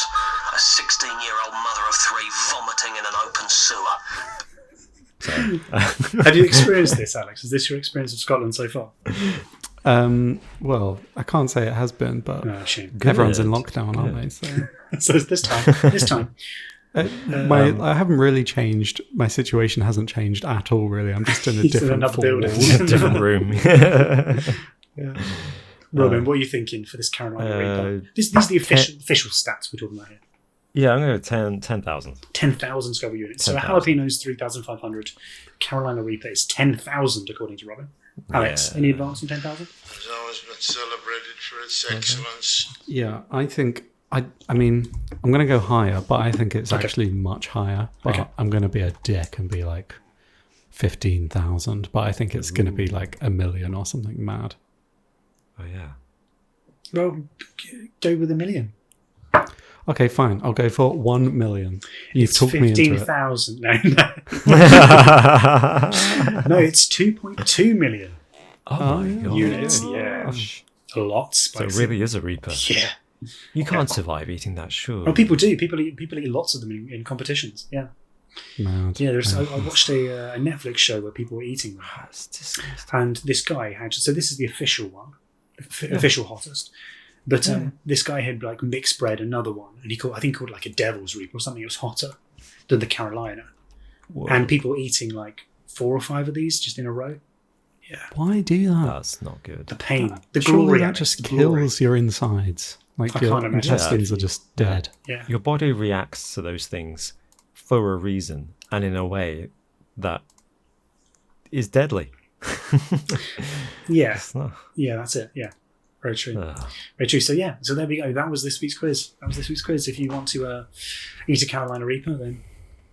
a 16-year-old mother of 3 vomiting in an open sewer. Have you experienced this, Alex? Is this your experience of Scotland so far? Well, I can't say it has been, but No, shame. everyone's in lockdown, aren't they? So. So this time. I haven't really changed. My situation hasn't changed at all, really. I'm just in a He's in different another four building. walls. Different room. Robin, what are you thinking for this Carolina Reaper? These are the official stats we're talking about here. Yeah, I'm going to go 10,000. 10,000 Scoville units. So a 10,000. jalapeno is 3,500. Carolina Reaper is 10,000, according to Robin. Alex, Yeah. any advance on 10,000? Has always been celebrated for its excellence. Yeah, I think I mean, I'm going to go higher, but I think it's actually much higher. But I'm going to be a dick and be like 15,000. But I think it's going to be like 1 million or something mad. Oh, yeah. Well, go with 1 million. Okay, fine. I'll go for 1 million. You've It's talked me into it. 15,000. No. No, it's 2.2 million Oh, my God. units. Yeah. Lots. So it really is a Reaper. Yeah. You can't survive eating that, sure. Oh, people do. People eat lots of them in competitions. Yeah. Mad. Yeah, I watched a Netflix show where people were eating them. That's disgusting. And this guy had, so this is the official one, official hottest. But this guy had like mixed bred another one, and I think called like a Devil's Reaper or something. It was hotter than the Carolina. Whoa. And people were eating like 4 or 5 of these just in a row. Yeah. Why do that? That's not good. The pain, the Surely glory. that of it, just the glory. kills your insides. Like I your can't imagine intestines that. are just dead. Yeah. Your body reacts to those things for a reason and in a way that is deadly. Yeah. It's not- Yeah, that's it. Yeah. Very true. Ugh. Very true. So yeah, so there we go. That was this week's quiz. If you want to eat a Carolina Reaper, then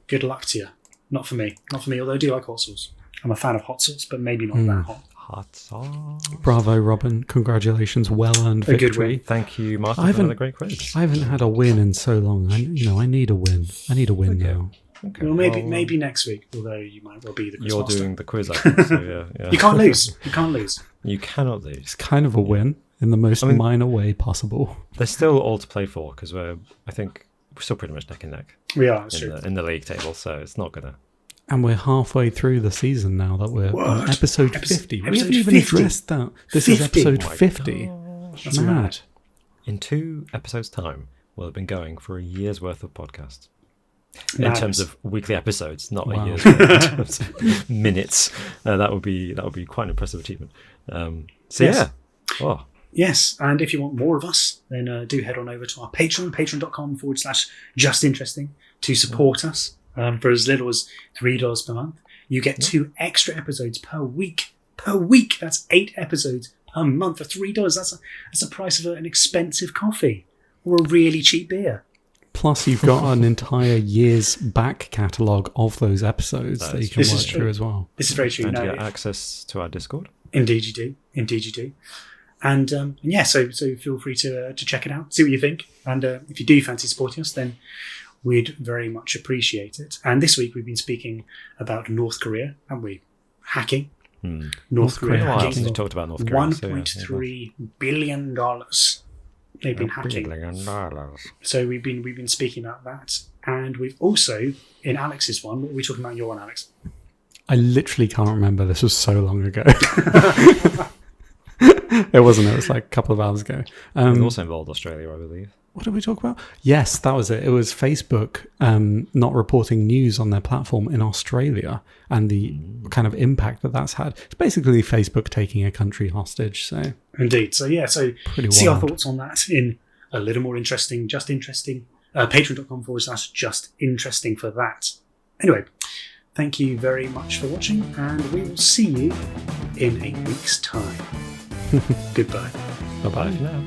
good luck to you. Not for me. Although I do like hot sauce. I'm a fan of hot sauce, but maybe not that hot. Hot sauce. Bravo, Robin. Congratulations. Well earned A good victory. win. Thank you, Martin, I for haven't- another great quiz. I haven't had a win in so long. I need a win. I need a win now. Okay, Well, maybe next week. Although you might well be the quiz you're master. doing the quiz, I think. So yeah. You can't lose. You can't lose. You cannot lose. It's kind of a win in the most minor way possible. There's still all to play for because I think we're still pretty much neck and neck We are. That's true. in the league table, so it's not gonna. And we're halfway through the season now that we're on What? episode Episode- 50. We episode haven't even 50. addressed that. This is 50. episode Oh my 50. That's Mad. mad. In 2 episodes' time, we'll have been going for a year's worth of podcasts. In Madness. terms of weekly episodes, not Wow. a year's worth in terms of minutes. That would be quite an impressive achievement. So Yes. yeah. Oh, Yes, and if you want more of us, then do head on over to our Patreon, patreon.com/justinteresting to support us for as little as $3 per month. You get 2 extra episodes per week. That's 8 episodes per month for $3. That's the price of an expensive coffee or a really cheap beer. Plus, you've got an entire year's back catalogue of those episodes that you can This is work true. through as well. This is very true. and No, you get access to our Discord. Indeed you do. And yeah, so feel free to check it out, see what you think. And if you do fancy supporting us, then we'd very much appreciate it. And this week we've been speaking about North Korea, haven't we? Hacking. North Korea Korea Wow, hacking. since we talked about North Korea. so yeah, $1.3 billion they've been hacking. So we've been speaking about that. And we've also, in Alex's one, what were we talking about in your one, Alex? I literally can't remember. This was so long ago. It wasn't. It was like a couple of hours ago. It also involved Australia, I believe. What did we talk about? Yes, that was it. It was Facebook not reporting news on their platform in Australia and the kind of impact that that's had. It's basically Facebook taking a country hostage. So Indeed. So yeah, so Pretty see our wild. thoughts on that in a little more interesting, just interesting. Patreon.com/just interesting for that. Anyway, thank you very much for watching, and we will see you in a week's time. Goodbye. bye-bye. Bye for now.